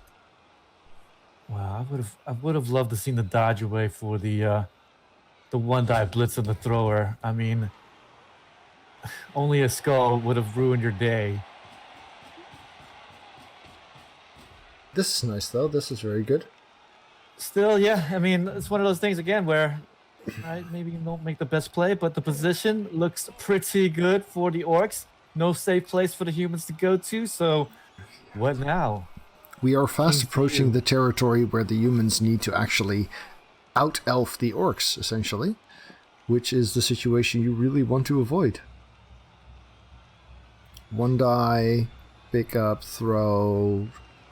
C: wow, I would have loved to see the dodge away for the one die blitz of the thrower. I mean, only a skull would have ruined your day.
B: This is nice though. This is very good.
C: Still, yeah, I mean, it's one of those things again where, right, maybe you don't make the best play, but the position looks pretty good for the Orcs. No safe place for the humans to go to, so what now?
B: We are fast approaching the territory where the humans need to actually out-elf the Orcs, essentially, which is the situation you really want to avoid. One die, pick up, throw.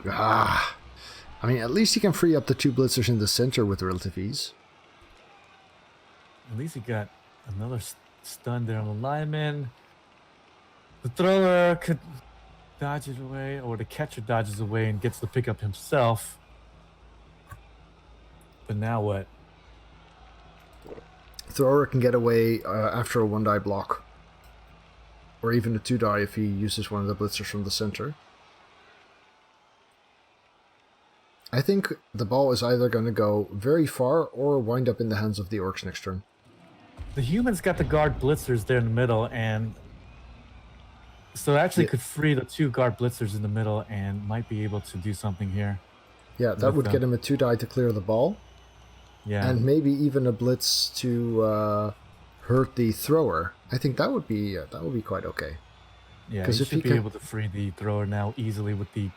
B: I mean, at least he can free up the 2 blitzers in the center with relative ease.
C: At least he got another stun there on the lineman. The thrower could dodge it away, or the catcher dodges away and gets the pickup himself. But now what?
B: Thrower can get away after a 1 die block. Or even a 2 die if he uses one of the blitzers from the center. I think the ball is either going to go very far or wind up in the hands of the Orcs next turn.
C: The humans got the guard blitzers there in the middle, and so actually could free the 2 guard blitzers in the middle and might be able to do something here.
B: Yeah, that would get him a 2 die to clear the ball.
C: Yeah.
B: And maybe even a blitz to hurt the thrower. I think that would be quite okay.
C: Yeah, he should be able to free the thrower now easily with the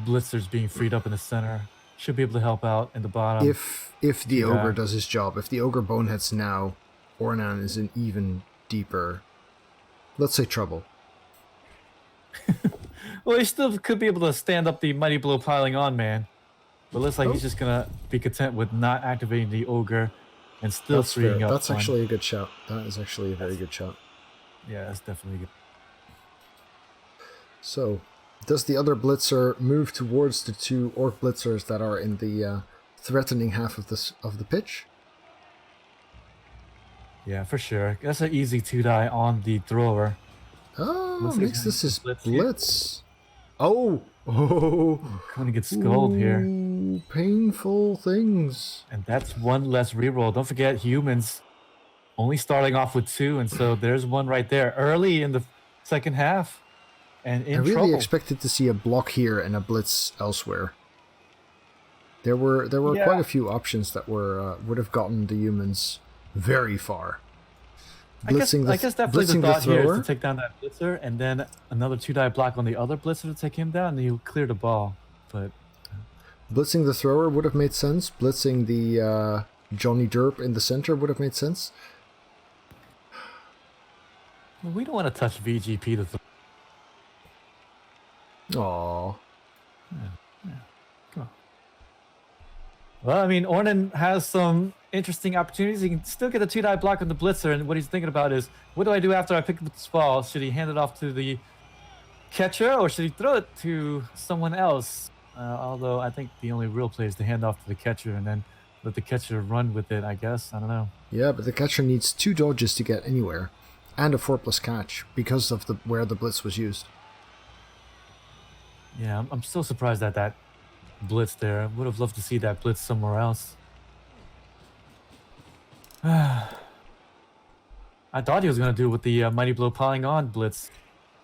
C: blitzers being freed up in the center. Should be able to help out in the bottom.
B: If the ogre does his job, if the ogre boneheads now, Ornan is in even deeper, let's say, trouble.
C: Well, he still could be able to stand up the mighty blow piling on, man. But looks like he's just gonna be content with not activating the ogre and still freeing up.
B: That's actually a good shout. That is actually a very good shout.
C: Yeah, that's definitely good.
B: So, does the other blitzer move towards the 2 orc blitzers that are in the threatening half of the pitch?
C: Yeah, for sure. That's an easy 2 die on the thrower.
B: Oh, makes this his blitz. Oh,
C: Gonna get skulled here.
B: Painful things.
C: And that's 1 less reroll. Don't forget, humans only starting off with 2, and so there's 1 right there early in the second half. And in trouble.
B: I really expected to see a block here and a blitz elsewhere. There were quite a few options that would have gotten the humans very far.
C: I guess definitely the thought here is to take down that blitzer and then another 2 die block on the other blitzer to take him down, and he'll clear the ball. But
B: blitzing the thrower would have made sense. Blitzing the Johnny Derp in the center would have made sense.
C: Well, we don't want to touch VGP the thrower.
B: Aww.
C: Yeah. Come on. Well, I mean, Ornan has some interesting opportunities. He can still get a 2 die block on the blitzer, and what he's thinking about is, what do I do after I pick up this ball? Should he hand it off to the catcher, or should he throw it to someone else? Although I think the only real play is to hand off to the catcher and then let the catcher run with it, I guess. I don't know.
B: Yeah, but the catcher needs 2 dodges to get anywhere, and a 4+ catch because of where the blitz was used.
C: Yeah, I'm still surprised at that blitz there. I would have loved to see that blitz somewhere else. I thought he was going to do it with the Mighty Blow piling on blitz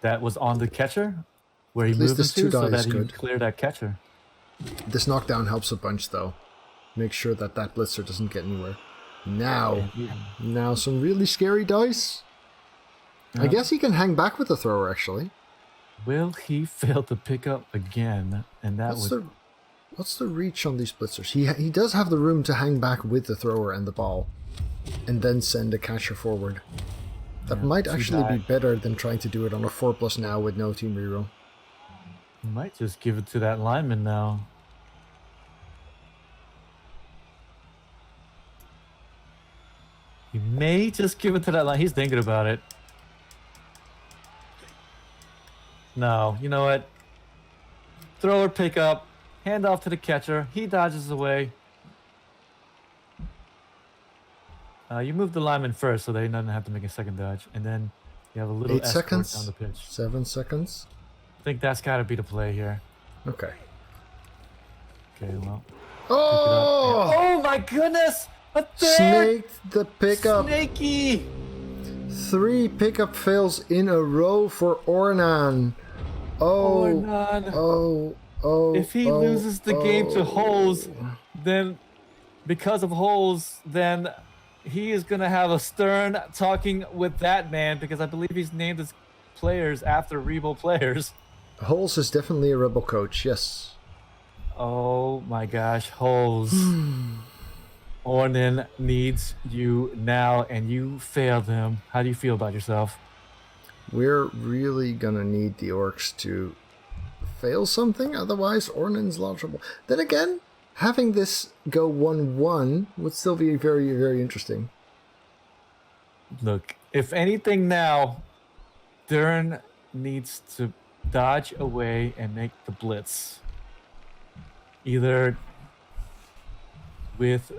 C: that was on the catcher, where he moved into so that he could clear that catcher.
B: This knockdown helps a bunch, though. Make sure that blitzer doesn't get anywhere. Now some really scary dice. I guess he can hang back with the thrower, actually.
C: Will he fail to pick up again? And that
B: what's the reach on these blitzers? He does have the room to hang back with the thrower and the ball. and then send a catcher forward. That
C: Yeah,
B: might
C: two
B: actually be
C: die.
B: better than trying to do it on a 4+ now with no team reroll.
C: You might just give it to that lineman now. He may just give it to that line. He's thinking about it. No, you know what? Thrower pick up, hand off to the catcher. He dodges away. You move the lineman first so that he doesn't have to make a second dodge. And then you have a little
B: 8
C: escort down
B: seconds?
C: the pitch.
B: 7 seconds?
C: I think that's got to be the play here.
B: Okay.
C: Okay, well.
B: Oh!
C: Oh my goodness! A third!
B: Snaked the pickup.
C: Snaky!
B: 3 pickup fails in a row for Ornan. Oh.
C: Ornan.
B: Oh.
C: If he loses the game to holes, then because of holes, then he is gonna have a stern talking with that man because I believe he's named his players after Rebo players.
B: Holes is definitely a rebel coach, yes.
C: Oh my gosh, holes. Ornan needs you now, and you failed him. How do you feel about yourself?
B: We're really gonna need the Orcs to fail something, otherwise Ornan's a lot of trouble. Then again, having this go 1-1 would still be very, very interesting.
C: Look, if anything now, Durrun needs to dodge away and make the blitz. Either with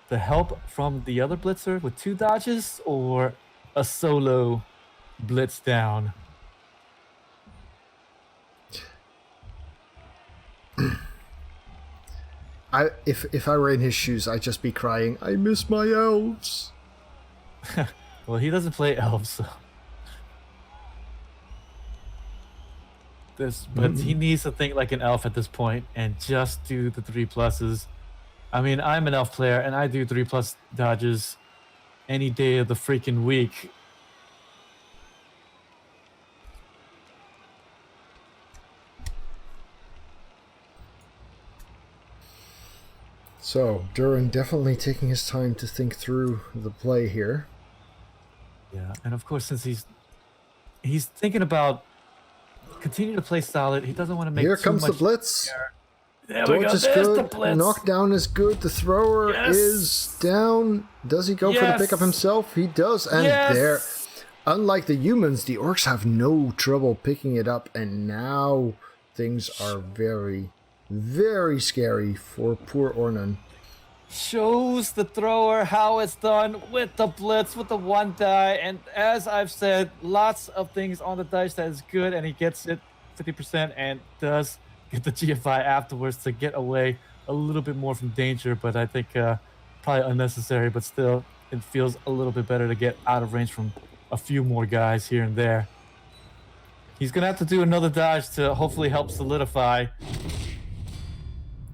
C: the help from the other blitzer with 2 dodges or a solo blitz down.
B: If I were in his shoes, I'd just be crying, I miss my elves.
C: Well, he doesn't play elves, so. But he needs to think like an elf at this point and just do the 3+. I mean, I'm an elf player and I do 3+ dodges any day of the freaking week.
B: So, Durrun definitely taking his time to think through the play here.
C: Yeah, and of course, since he's thinking about continue to play solid, he doesn't want to make
B: Here
C: too
B: comes the
C: much
B: blitz.
C: There we
B: Dodge
C: go.
B: is
C: There's the
B: good.
C: blitz.
B: Knockdown is good. The thrower
C: Yes.
B: is down. Does he go for the
C: Yes.
B: pickup himself? He does. And
C: Yes.
B: there, unlike the humans, the Orcs have no trouble picking it up. And now things are very, very scary for poor Ornan.
C: Shows the thrower how it's done with the blitz, with the 1 die, and as I've said, lots of things on the dice that is good, and he gets it 50% and does get the GFI afterwards to get away a little bit more from danger, but I think probably unnecessary, but still it feels a little bit better to get out of range from a few more guys here and there. He's gonna have to do another dodge to hopefully help solidify.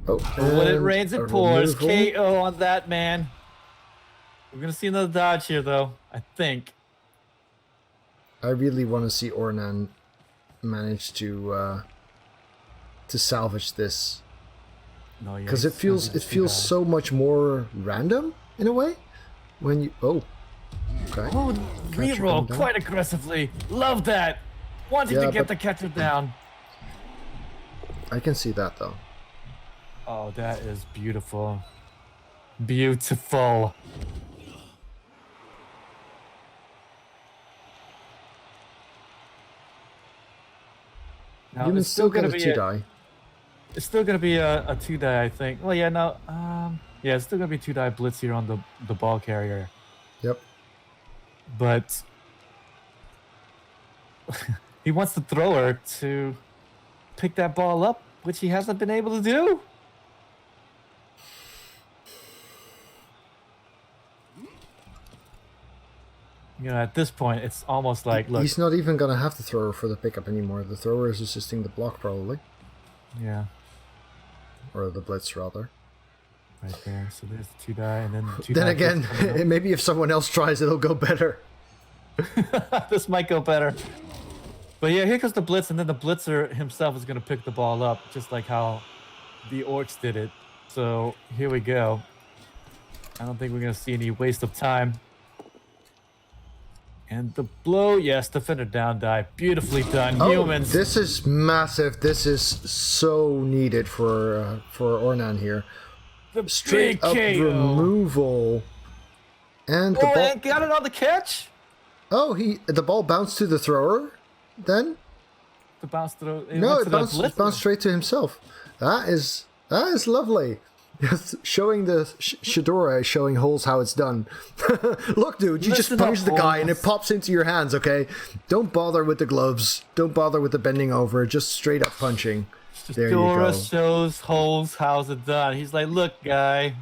B: Oh,
C: But when it
B: and
C: rains,
B: a
C: it pours.
B: removal.
C: KO on that man. We're gonna see another dodge here, though. I think.
B: I really want to see Ornan manage to salvage this.
C: No, yeah,
B: Because
C: he's
B: it feels
C: gonna do that.
B: so much more random in a way when you okay.
C: Oh,
B: Catcher
C: reroll
B: going down.
C: quite aggressively. Love that. Wanting
B: Yeah,
C: to get
B: but-
C: the catcher down.
B: I can see that though.
C: Oh, that is beautiful. Beautiful. Now,
B: Humans
C: it's still
B: get
C: gonna
B: a
C: be
B: 2 die.
C: It's still gonna be a 2 die, I think. Well, yeah, no, yeah, it's still gonna be 2 die blitz here on the ball carrier,
B: Yep.
C: but he wants the thrower to pick that ball up, which he hasn't been able to do. You know, at this point, it's almost like, look,
B: He's not even gonna have the thrower for the pickup anymore. The thrower is assisting the block probably.
C: yeah,
B: Or the blitz rather.
C: right there. So there's the 2 die, and then 2
B: Then
C: die
B: again,
C: blitz coming
B: maybe if someone else tries it'll go better.
C: up. This might go better. But yeah, here comes the blitz, and then the blitzer himself is going to pick the ball up, just like how the Orcs did it. So here we go. I don't think we're going to see any waste of time. And the blow, yes, defender down die. Beautifully done, humans.
B: This is massive. This is so needed for Ornan here.
C: The
B: Straight
C: big
B: up
C: KO.
B: removal. And the ball...
C: and got it on the catch?
B: Oh, the ball bounced to the thrower then?
C: The bounce throw.
B: No, it bounced straight to himself. That is lovely. Showing the Shadora showing holes how it's done. Look, dude, you just punch the guy and it pops into your hands, okay? Don't bother with the gloves. Don't bother with the bending over. Just straight up punching. There you go.
C: Shadora shows holes how's it done. He's like, look, guy,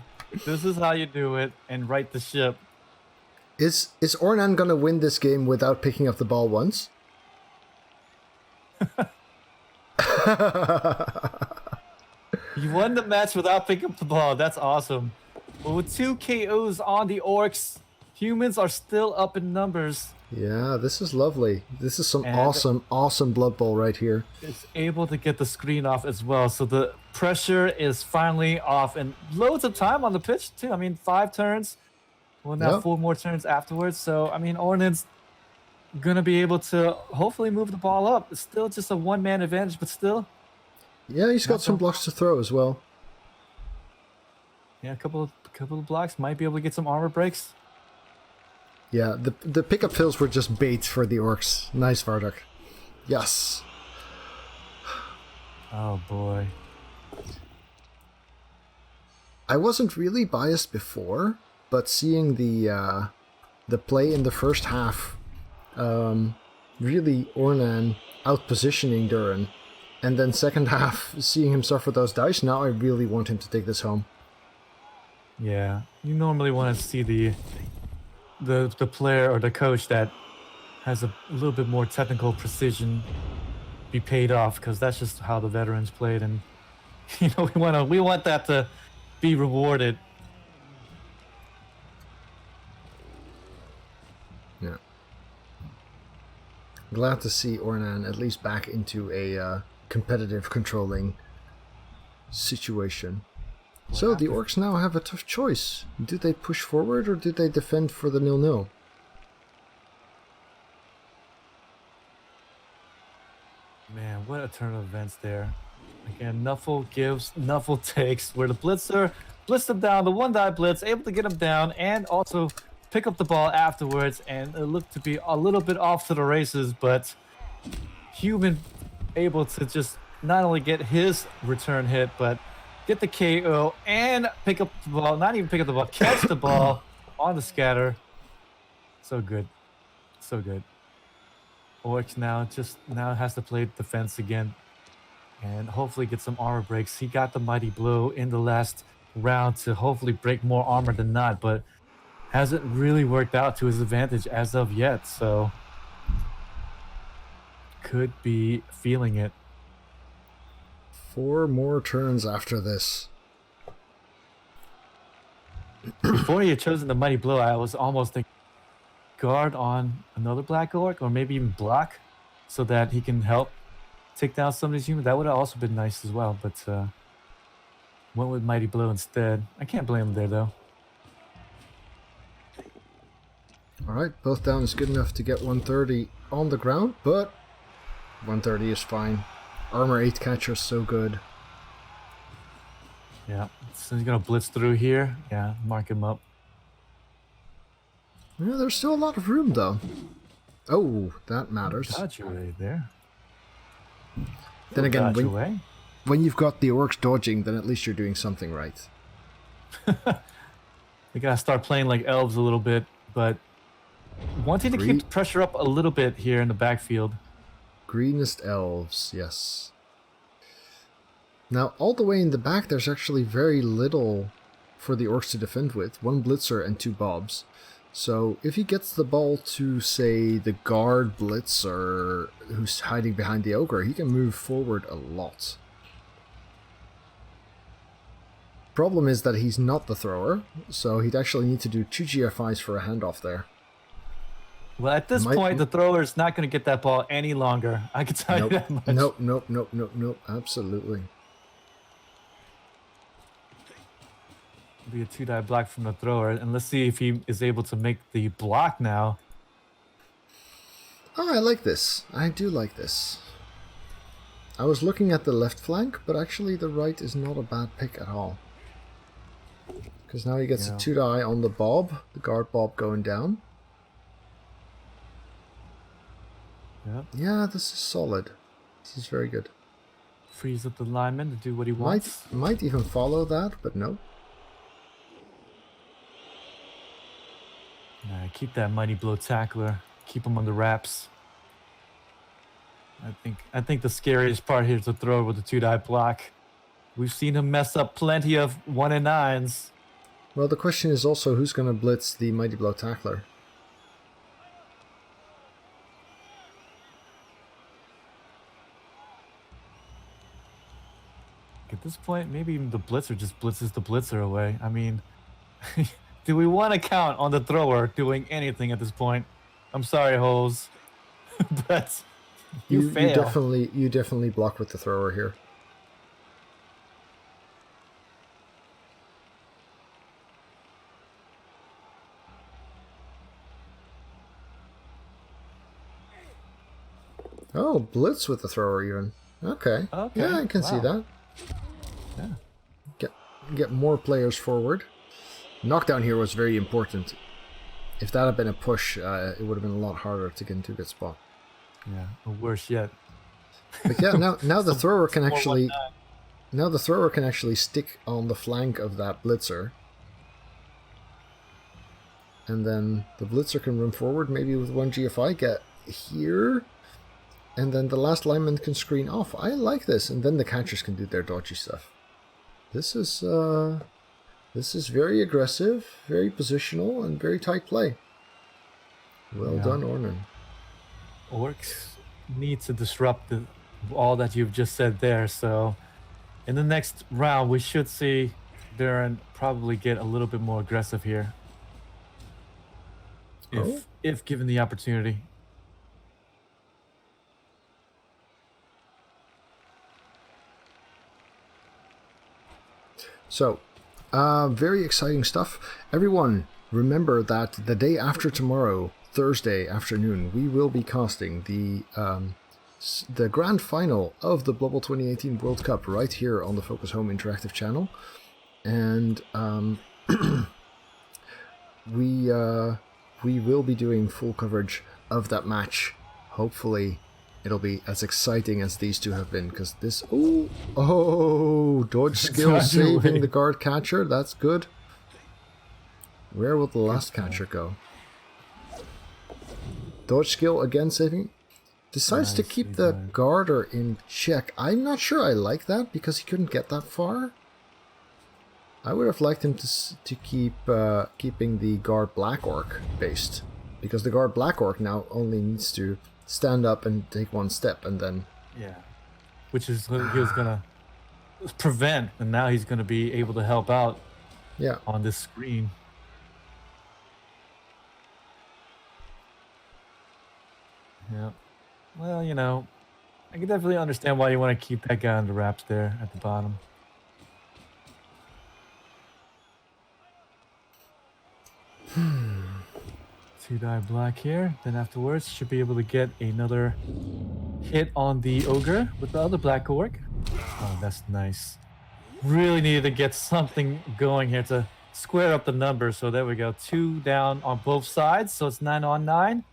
C: this is how you do it, and right the ship.
B: Is Ornan gonna win this game without picking up the ball once?
C: You won the match without picking up the ball. That's awesome. But with 2 KOs on the Orcs, humans are still up in numbers.
B: Yeah, this is lovely. This is some awesome Blood Bowl right here.
C: It's able to get the screen off as well. So the pressure is finally off. And loads of time on the pitch, too. I mean, 5 turns. Well, now 4 more turns afterwards. So, I mean, Ornan's going to be able to hopefully move the ball up. It's still just a one-man advantage, but still.
B: Yeah, he's got some blocks to throw as well.
C: Yeah, a couple of blocks. Might be able to get some armor breaks.
B: Yeah, the pickup fills were just bait for the Orcs. Nice, Varduk. Yes.
C: Oh, boy.
B: I wasn't really biased before, but seeing the play in the first half, really Ornan out-positioning Durrun, and then second half seeing him suffer those dice, now I really want him to take this home.
C: Yeah, you normally want to see the player or the coach that has a little bit more technical precision be paid off, because that's just how the veterans played, and we want that to be rewarded.
B: Yeah. Glad to see Ornan at least back into a competitive controlling situation. So the Orcs now have a tough choice. Do they push forward or do they defend for the 0-0?
C: Man, what a turn of events there. Again, Nuffle gives, Nuffle takes, where the Blitzer blitzed him down, the 1-die blitz, able to get him down, and also pick up the ball afterwards, and it looked to be a little bit off to the races, but Human able to just not only get his return hit, but get the KO and pick up the ball, not even pick up the ball, catch the ball on the scatter. So good. So good. Orcs now has to play defense again and hopefully get some armor breaks. He got the mighty blow in the last round to hopefully break more armor than not, but hasn't really worked out to his advantage as of yet, so could be feeling it.
B: 4 more turns after this.
C: Before he had chosen the mighty blow, I was almost thinking guard on another black orc, or maybe even block, so that he can help take down some of these humans. That would have also been nice as well, but went with mighty blow instead. I can't blame him there though.
B: Alright, both down is good enough to get 130 on the ground, but 130 is fine. Armor 8 catcher is so good.
C: Yeah, so he's gonna blitz through here. Yeah, mark him up.
B: Yeah, there's still a lot of room though. Oh, that matters.
C: Got you right there.
B: Then again,
C: Got
B: when you've got the orcs dodging, then at least you're doing something right.
C: We gotta start playing like elves a little bit, but wanting to keep the pressure up a little bit here in the backfield.
B: Greenest elves, yes. Now, all the way in the back, there's actually very little for the orcs to defend with. 1 blitzer and 2 bobs. So, if he gets the ball to, say, the guard blitzer who's hiding behind the ogre, he can move forward a lot. Problem is that he's not the thrower, so he'd actually need to do 2 GFIs for a handoff there.
C: Well, at this point, the thrower is not going to get that ball any longer. I can tell you that much.
B: Nope. Absolutely.
C: Be a 2-die block from the thrower, and let's see if he is able to make the block now.
B: Oh, I like this. I do like this. I was looking at the left flank, but actually the right is not a bad pick at all. Because now he gets a 2-die on the bob, the guard bob going down.
C: Yep.
B: Yeah, this is solid. This is very good.
C: Frees up the lineman to do what he wants.
B: Might even follow that, but no.
C: Nah, keep that mighty blow tackler. Keep him on the wraps. I think the scariest part here is the throw with the 2-die block. We've seen him mess up plenty of 1 and 9s.
B: Well, the question is also who's going to blitz the mighty blow tackler.
C: At this point, maybe even the blitzer just blitzes the blitzer away. I mean, do we want to count on the thrower doing anything at this point? I'm sorry, Holes, but you fail.
B: You definitely block with the thrower here. Oh, blitz with the thrower even. Okay. Yeah, I can see that.
C: Yeah.
B: Get more players forward. Knockdown here was very important. If that had been a push, it would have been a lot harder to get into a good spot.
C: Yeah, or worse yet.
B: But yeah, now the thrower can actually stick on the flank of that blitzer. And then the blitzer can run forward, maybe with one GFI, get here. And then the last lineman can screen off. I like this. And then the catchers can do their dodgy stuff. This is very aggressive, very positional, and very tight play. Well done, Ornan.
C: Orcs need to disrupt all that you've just said there. So in the next round, we should see Durrun probably get a little bit more aggressive here. If given the opportunity.
B: So, very exciting stuff. Everyone, remember that the day after tomorrow, Thursday afternoon, we will be casting the grand final of the Blood Bowl 2018 World Cup right here on the Focus Home Interactive channel. And we will be doing full coverage of that match. Hopefully it'll be as exciting as these two have been, because this... Oh, dodge skill saving the guard catcher. That's good. Where will the last catcher go? Dodge skill again saving. Decides to keep the guarder in check. I'm not sure I like that, because he couldn't get that far. I would have liked him to keep keeping the guard black orc based, because the guard black orc now only needs to stand up and take one step, and then
C: which is he was gonna prevent, and now he's gonna be able to help out on this screen. Well, you know, I can definitely understand why you want to keep that guy on the wraps there at the bottom. Two-die black here. Then afterwards, should be able to get another hit on the ogre with the other black orc. Oh, that's nice. Really needed to get something going here to square up the numbers. So there we go. 2 down on both sides. So it's 9 on 9.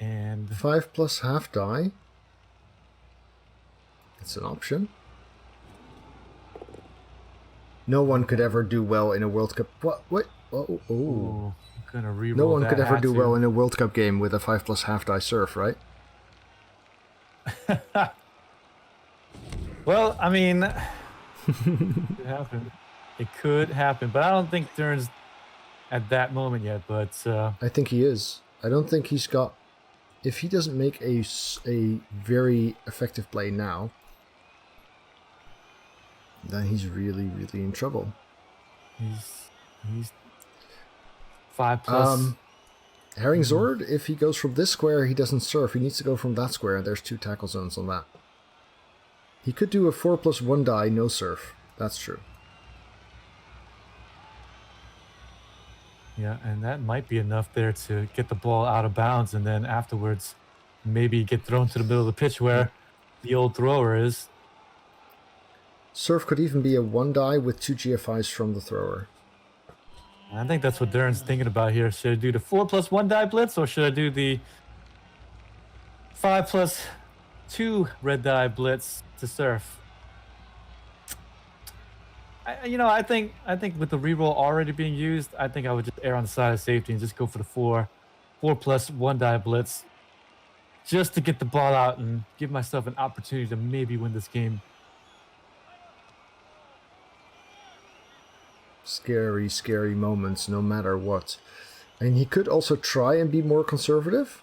C: And
B: 5 plus half die. It's an option. No one could ever do well in a World Cup. What? Oh.
C: Ooh, I'm gonna re-roll
B: no one
C: that,
B: could ever do
C: to.
B: well in a World Cup game with a 5 plus half die surf, right?
C: Well, I mean, it could happen. It could happen, but I don't think Durrun's at that moment yet. But
B: I think he is. I don't think he's got. If he doesn't make a very effective play now, then he's really, really in trouble.
C: He's 5 plus.
B: Herring Zord, if he goes from this square, he doesn't surf. He needs to go from that square, and there's 2 tackle zones on that. He could do a 4 plus 1 die, no surf. That's true.
C: Yeah, and that might be enough there to get the ball out of bounds, and then afterwards, maybe get thrown to the middle of the pitch where the old thrower is.
B: Surf could even be a 1-die with 2 GFIs from the thrower.
C: I think that's what Durran's thinking about here. Should I do the 4+1 die blitz, or should I do the 5+2 red die blitz to Surf? I think with the reroll already being used, I think I would just err on the side of safety and just go for the 4+1 die blitz, just to get the ball out and give myself an opportunity to maybe win this game.
B: Scary, scary moments, no matter what. And he could also try and be more conservative,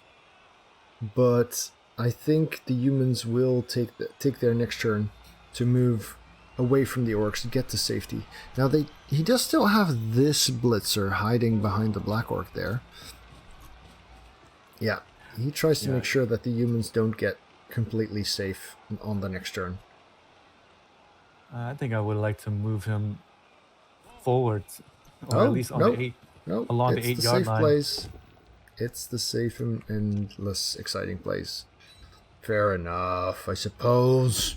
B: but I think the humans will take their next turn to move away from the orcs to get to safety. Now he does still have this blitzer hiding behind the black orc there. Yeah, he tries to make sure that the humans don't get completely safe on the next turn.
C: I think I would like to move him forward, or at least on the 8, along the 8-yard line.
B: Place. It's the safe and less exciting place. Fair enough, I suppose.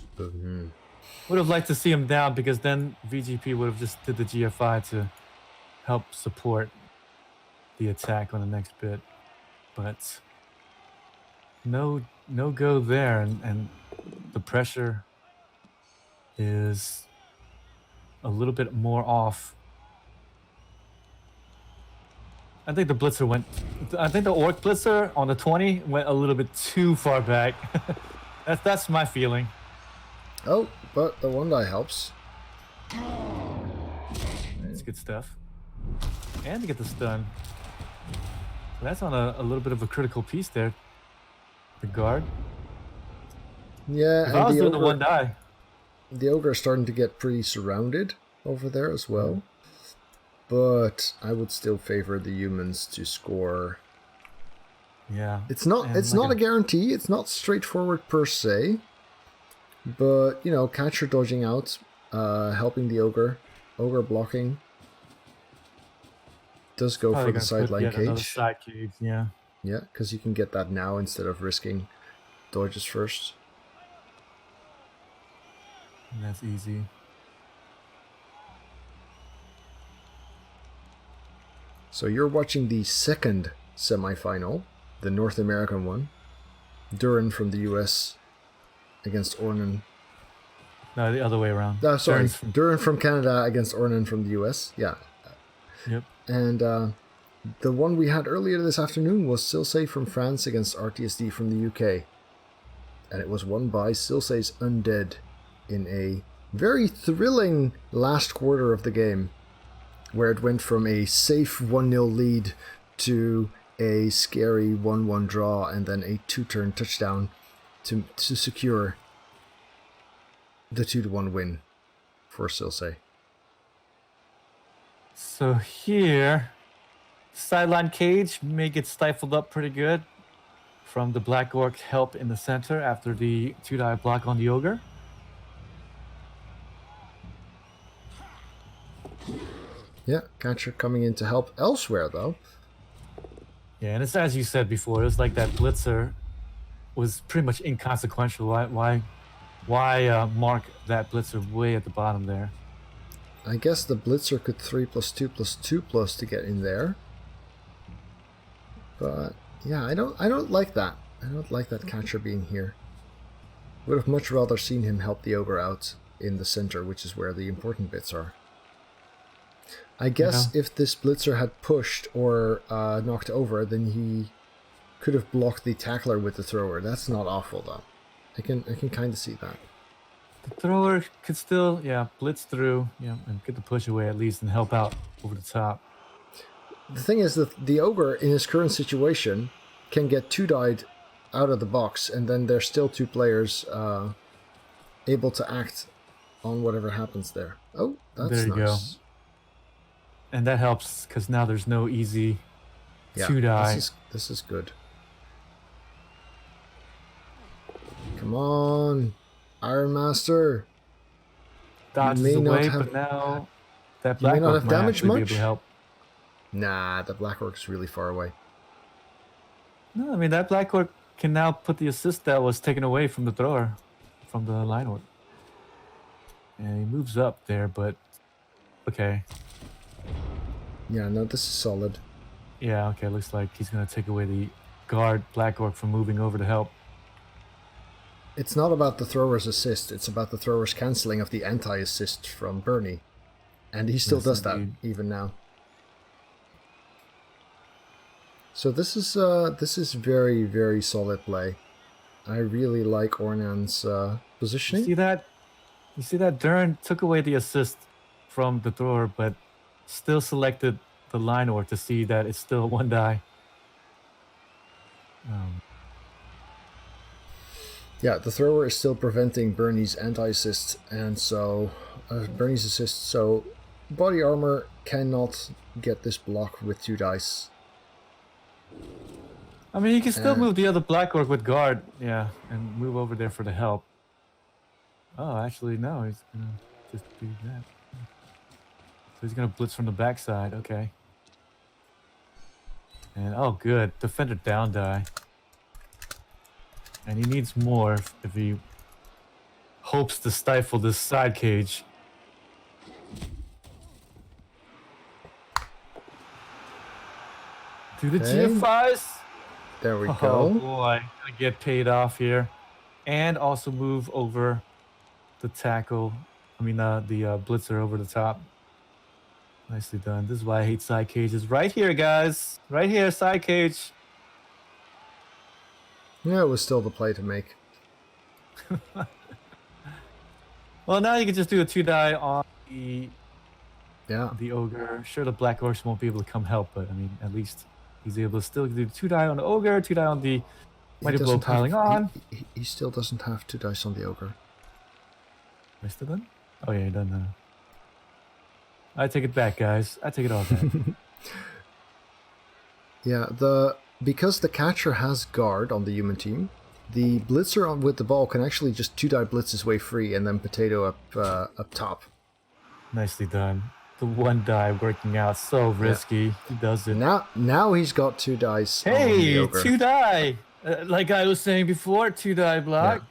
C: Would have liked to see him down, because then VGP would have just did the GFI to help support the attack on the next bit. But no go there, and the pressure is a little bit more off. I think the blitzer I think the orc blitzer on the 20 went a little bit too far back. That's my feeling.
B: Oh, but the 1-die helps.
C: That's good stuff. And to get the stun. So that's on a little bit of a critical piece there. The guard.
B: Yeah,
C: if I was doing the 1-die.
B: The ogre is starting to get pretty surrounded over there as well. But I would still favor the humans to score.
C: Yeah.
B: It's not a guarantee. It's not straightforward per se. But, catcher dodging out, helping the ogre blocking. Does go for the sideline cage.
C: Side cage, yeah.
B: Yeah, because you can get that now instead of risking dodges first.
C: And that's easy.
B: So you're watching the second semifinal, the North American one. Durrun from the US against Ornan.
C: No, the other way around.
B: Sorry, Durrun from Canada against Ornan from the US. Yeah.
C: Yep.
B: And the one we had earlier this afternoon was Silsei from France against RTSD from the UK. And it was won by Silsei's Undead in a very thrilling last quarter of the game, where it went from a safe 1-0 lead to a scary 1-1 draw and then a 2-turn touchdown to secure the 2-1 win for Silsei.
C: So here, sideline cage may get stifled up pretty good from the Black Orc help in the center after the 2-die block on the ogre.
B: Yeah, catcher coming in to help elsewhere though.
C: Yeah, and it's as you said before, it was like that blitzer was pretty much inconsequential. Why mark that blitzer way at the bottom there?
B: I guess the blitzer could 3+2+2+ to get in there. But yeah, I don't like that. I don't like that catcher being here. Would have much rather seen him help the ogre out in the center, which is where the important bits are. I guess if this blitzer had pushed or knocked over, then he could have blocked the tackler with the thrower. That's not awful though. I can kind of see that.
C: The thrower could still, blitz through, and get the push away at least and help out over the top.
B: The thing is that the ogre in his current situation can get 2-died out of the box, and then there's still 2 players able to act on whatever happens there. Oh, that's
C: there you
B: nice.
C: Go. And that helps because now there's no easy 2-die.
B: This is good. Come on, Iron Master.
C: Dodges away, but now that Black Orc might actually be able to help.
B: Nah, the Black Orc is really far away.
C: No, I mean that Black Orc can now put the assist that was taken away from the thrower, from the line orc. And he moves up there, but okay.
B: Yeah, no, this is solid.
C: Yeah, okay, looks like he's gonna take away the guard Black Orc from moving over to help.
B: It's not about the thrower's assist, it's about the thrower's cancelling of the anti-assist from Bernie. And he still
C: Yes,
B: does
C: indeed.
B: that, even now. So this is very, very solid play. I really like Ornan's positioning.
C: You see that? You see that? Durrun took away the assist from the thrower, but still selected the line orc to see that it's still one die.
B: Yeah, the thrower is still preventing Bernie's anti-assist, and so Bernie's assist. So body armor cannot get this block with 2 dice.
C: I mean, you can still move the other Black Orc with guard, yeah, and move over there for the help. Oh, actually, no, he's gonna just do that. So he's gonna blitz from the backside, okay. And oh, good, defender down die. And he needs more if he hopes to stifle this side cage. Do the
B: Okay.
C: GFIs.
B: There we
C: Oh
B: go.
C: boy, gonna get paid off here, and also move over the tackle. I mean, the blitzer over the top. Nicely done. This is why I hate side cages. Right here, guys. Right here, side cage.
B: Yeah, it was still the play to make.
C: Well, now you can just do a 2-die on
B: Yeah.
C: the ogre. Sure, the Black Orcs won't be able to come help, but I mean, at least he's able to still do 2-die on the ogre, 2-die on the mighty blow piling on.
B: He still doesn't have 2 dice on the ogre.
C: Am I still done? Oh yeah, done. I take it back, guys. I take it all back.
B: Yeah, because the catcher has guard on the human team, the blitzer with the ball can actually just 2-die blitz his way free and then potato up top.
C: Nicely done. The 1-die working out so risky. He does it.
B: Now he's got 2 dice. On the
C: Hey,
B: ogre.
C: 2-die. Like I was saying before, 2-die block.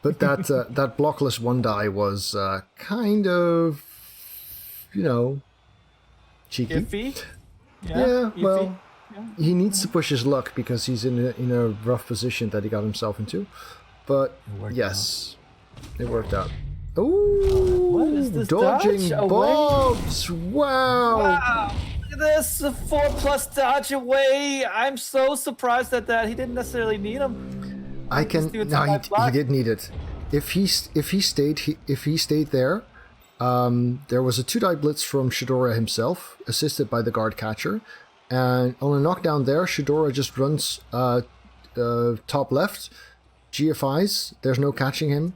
B: But that blockless 1-die was kind of, cheeky.
C: Iffy.
B: Yeah,
C: iffy.
B: well,
C: Yeah.
B: he needs to push his luck because he's in a rough position that he got himself into. But
C: worked
B: yes, it worked out. Ooh,
C: What is this
B: dodging
C: dodge away?
B: bobs! Wow.
C: Wow. Look at this. A 4+ dodge away. I'm so surprised at that. He didn't necessarily need him.
B: I can.
C: do a
B: No,
C: two-die
B: he
C: block.
B: did need it. If he stayed there, there was a 2-die blitz from Shadora himself, assisted by the guard catcher, and on a knockdown there, Shadora just runs top left, GFIs. There's no catching him.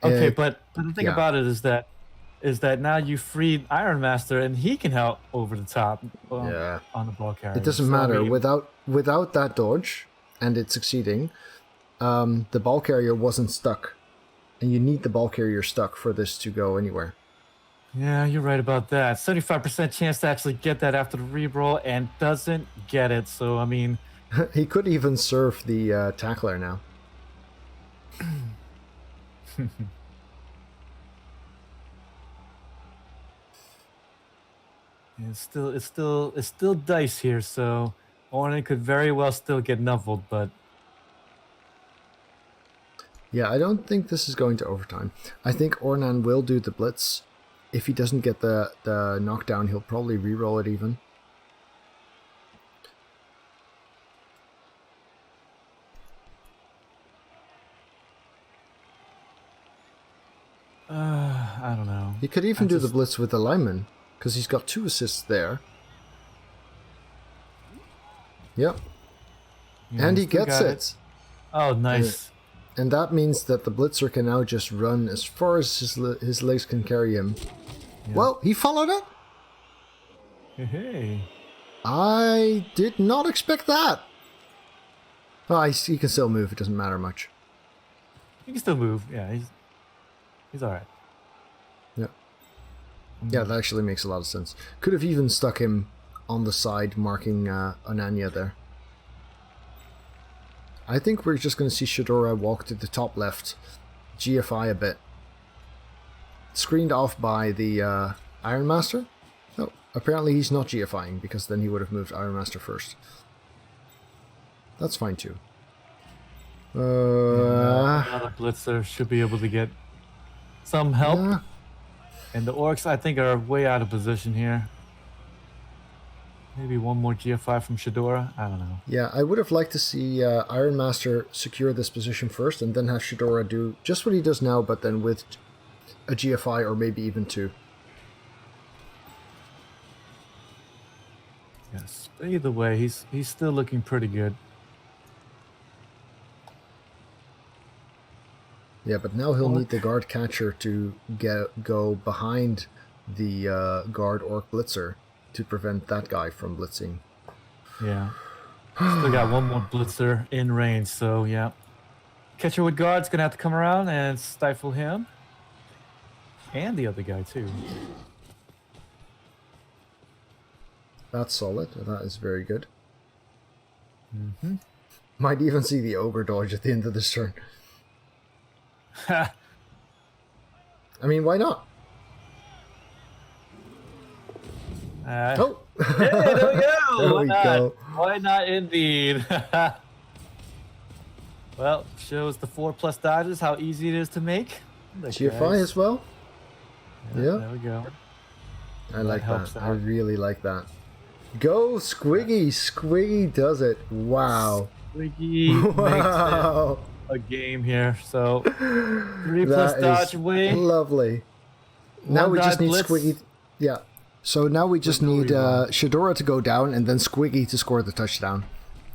C: Okay, but the thing
B: yeah.
C: about it is that now you freed Iron Master and he can help over the top on the ball carrier.
B: It doesn't
C: So,
B: matter
C: I mean,
B: without that dodge, and it succeeding. The ball carrier wasn't stuck, and you need the ball carrier stuck for this to go anywhere.
C: Yeah, you're right about that. 75% chance to actually get that after the reroll and doesn't get it. So, I mean...
B: He could even serve the tackler now.
C: It's still dice here, so Ornan could very well still get nuffled, but...
B: Yeah, I don't think this is going to overtime. I think Ornan will do the blitz. If he doesn't get the knockdown, he'll probably reroll it even.
C: I don't know.
B: He could even do the blitz with the lineman, because he's got 2 assists there. Yep.
C: Yeah,
B: And he
C: still
B: gets
C: got
B: it.
C: Oh, nice.
B: And that means that the blitzer can now just run as far as his legs can carry him.
C: Yeah.
B: Well, he followed it.
C: Hey.
B: I did not expect that. Oh, he can still move. It doesn't matter much.
C: He can still move. Yeah, he's all right.
B: Yeah. Yeah, that actually makes a lot of sense. Could have even stuck him on the side marking Onanya there. I think we're just going to see Shadora walk to the top left, GFI a bit. Screened off by the Iron Master. No, apparently he's not GFIing, because then he would have moved Iron Master first. That's fine too.
C: Another blitzer should be able to get some help.
B: Yeah.
C: And the Orcs, I think, are way out of position here. Maybe one more GFI from Shadora. I don't know.
B: Yeah, I would have liked to see Iron Master secure this position first and then have Shadora do just what he does now, but then with a GFI or maybe even two.
C: Yes. But either way, he's still looking pretty good.
B: Yeah, but now he'll need the guard catcher to go behind the guard orc blitzer to prevent that guy from blitzing.
C: Yeah. Still got one more blitzer in range, so yeah. Catcher with guard's gonna have to come around and stifle him. And the other guy too.
B: That's solid. That is very good.
C: Mm-hmm.
B: Might even see the ogre dodge at the end of this turn. I mean, why not? Oh!
C: Hey, there we go!
B: There
C: Why
B: we
C: not?
B: go.
C: Why not indeed? Well, shows the 4+ dodges how easy it is to make. Look,
B: GFI
C: guys.
B: as well? Yeah.
C: There we go.
B: I like
C: helps
B: that.
C: out.
B: I really like that. Go, Squiggy! Squiggy does it. Wow.
C: Squiggy makes
B: Wow.
C: it a game here. So 3+
B: That
C: dodge
B: is
C: away.
B: lovely. Now
C: One
B: we just
C: dot
B: need
C: blitz.
B: Squiggy. Yeah. So now we just
C: With no
B: need
C: rewind.
B: Shadora to go down and then Squiggy to score the touchdown.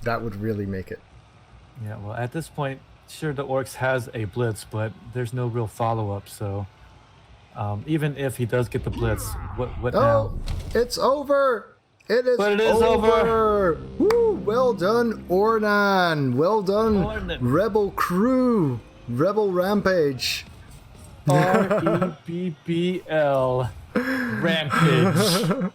B: That would really make it.
C: Yeah, well, at this point, sure, the Orcs has a blitz, but there's no real follow-up. So even if he does get the blitz, what now?
B: Oh, it's over. It is,
C: But it is over.
B: Woo, well done, Ornan. Well done,
C: Ornan.
B: Rebel Crew. Rebel Rampage.
C: REBBL Rampage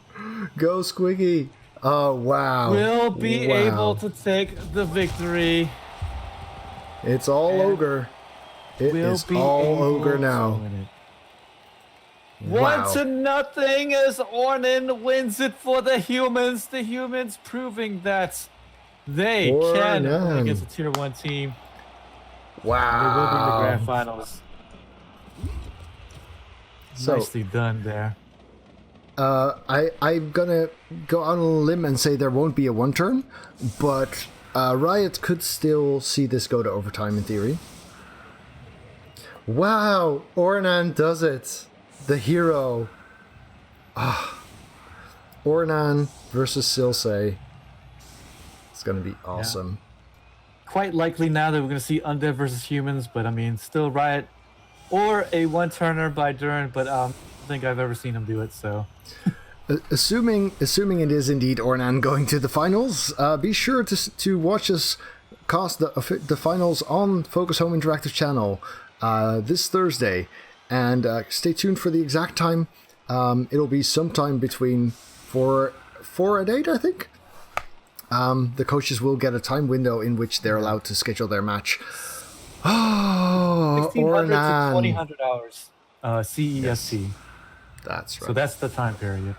B: Go, Squiggy. Oh, wow.
C: will be
B: Wow.
C: able to take the victory.
B: It's all
C: and
B: ogre. It
C: Will
B: is
C: be
B: all
C: able
B: ogre
C: to
B: now.
C: win it.
B: Wow.
C: 1-0 as Ornan wins it for the humans. The humans proving that they can
B: Ornan.
C: win against a tier 1 team. They will be in the
B: Wow.
C: grand finals.
B: So,
C: Nicely done there.
B: I'm gonna go on a limb and say there won't be a one turn, but Riot could still see this go to overtime in theory. Wow, Ornan does it. The hero. Ornan versus Silsei. It's gonna be awesome.
C: Quite likely now that we're going to see Undead versus Humans, but I mean, still Riot or a one-turner by Durrun, but I don't think I've ever seen him do it, so.
B: Assuming it is indeed Ornan going to the finals, be sure to watch us cast the finals on Focus Home Interactive channel this Thursday, and stay tuned for the exact time. It'll be sometime between 4 and 8, I think. The coaches will get a time window in which they're allowed to schedule their match. Oh,
C: 1600 to
B: Ornan.
C: 2000 hours CEST.
B: That's right.
C: So that's the time period.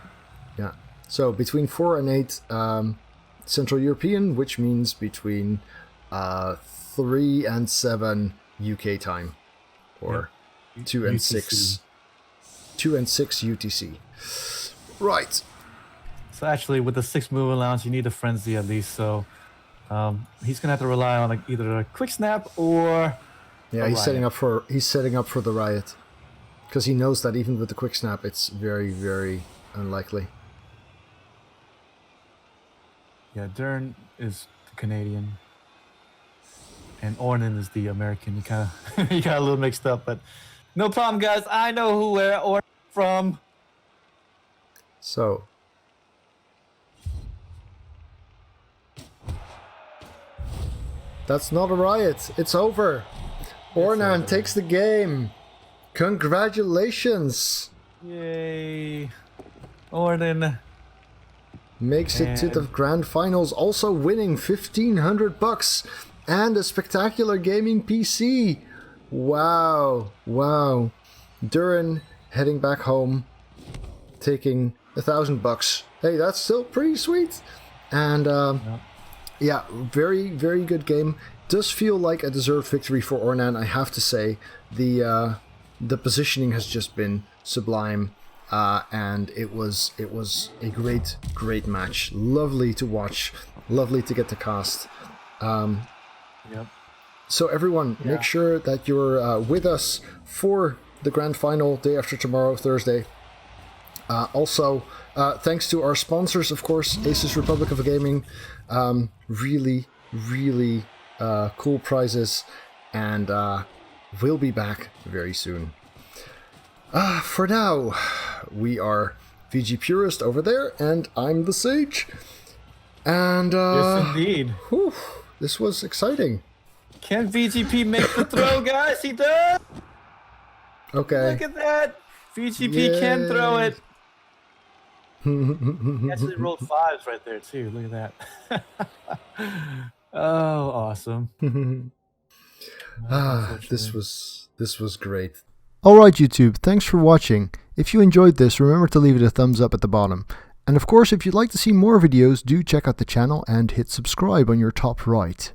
B: Yeah. So between 4 and 8 Central European, which means between 3 and 7 UK time, or 2 and 6 UTC. Right.
C: So actually, with the 6 move allowance, you need a frenzy at least. So he's gonna have to rely on either a quick snap or
B: Yeah, he's
C: Riot.
B: setting up for the riot, because he knows that even with the quick snap, it's very, very unlikely.
C: Yeah, Durrun is the Canadian, and Ornan is the American. You kind of you got a little mixed up, but no problem, guys. I know where Ornan from.
B: So. That's not a riot. It's over. Ornan takes the game. Congratulations.
C: Yay, Ornan.
B: makes it to the grand finals, also winning $1,500 and a spectacular gaming PC. Wow. Durrun heading back home, taking $1,000. Hey, that's still pretty sweet. And yeah, very, very good game. Does feel like a deserved victory for Ornan, I have to say. The positioning has just been sublime, and it was a great match. Lovely to watch, lovely to get to cast. So everyone, make sure that you're with us for the grand final day after tomorrow, Thursday. Also, thanks to our sponsors, of course, Aces Republic of Gaming. Really cool prizes, and we'll be back very soon. For now, we are VG Purist over there, and I'm the Sage. And
C: yes, indeed.
B: Whew, this was exciting.
C: Can VGP make the throw, guys? He does.
B: Okay.
C: Look at that. VGP can throw it. He actually rolled 5s right there too. Look at that. Oh, awesome.
B: This was great. Alright YouTube, thanks for watching. If you enjoyed this, remember to leave it a thumbs up at the bottom. And of course, if you'd like to see more videos, do check out the channel and hit subscribe on your top right.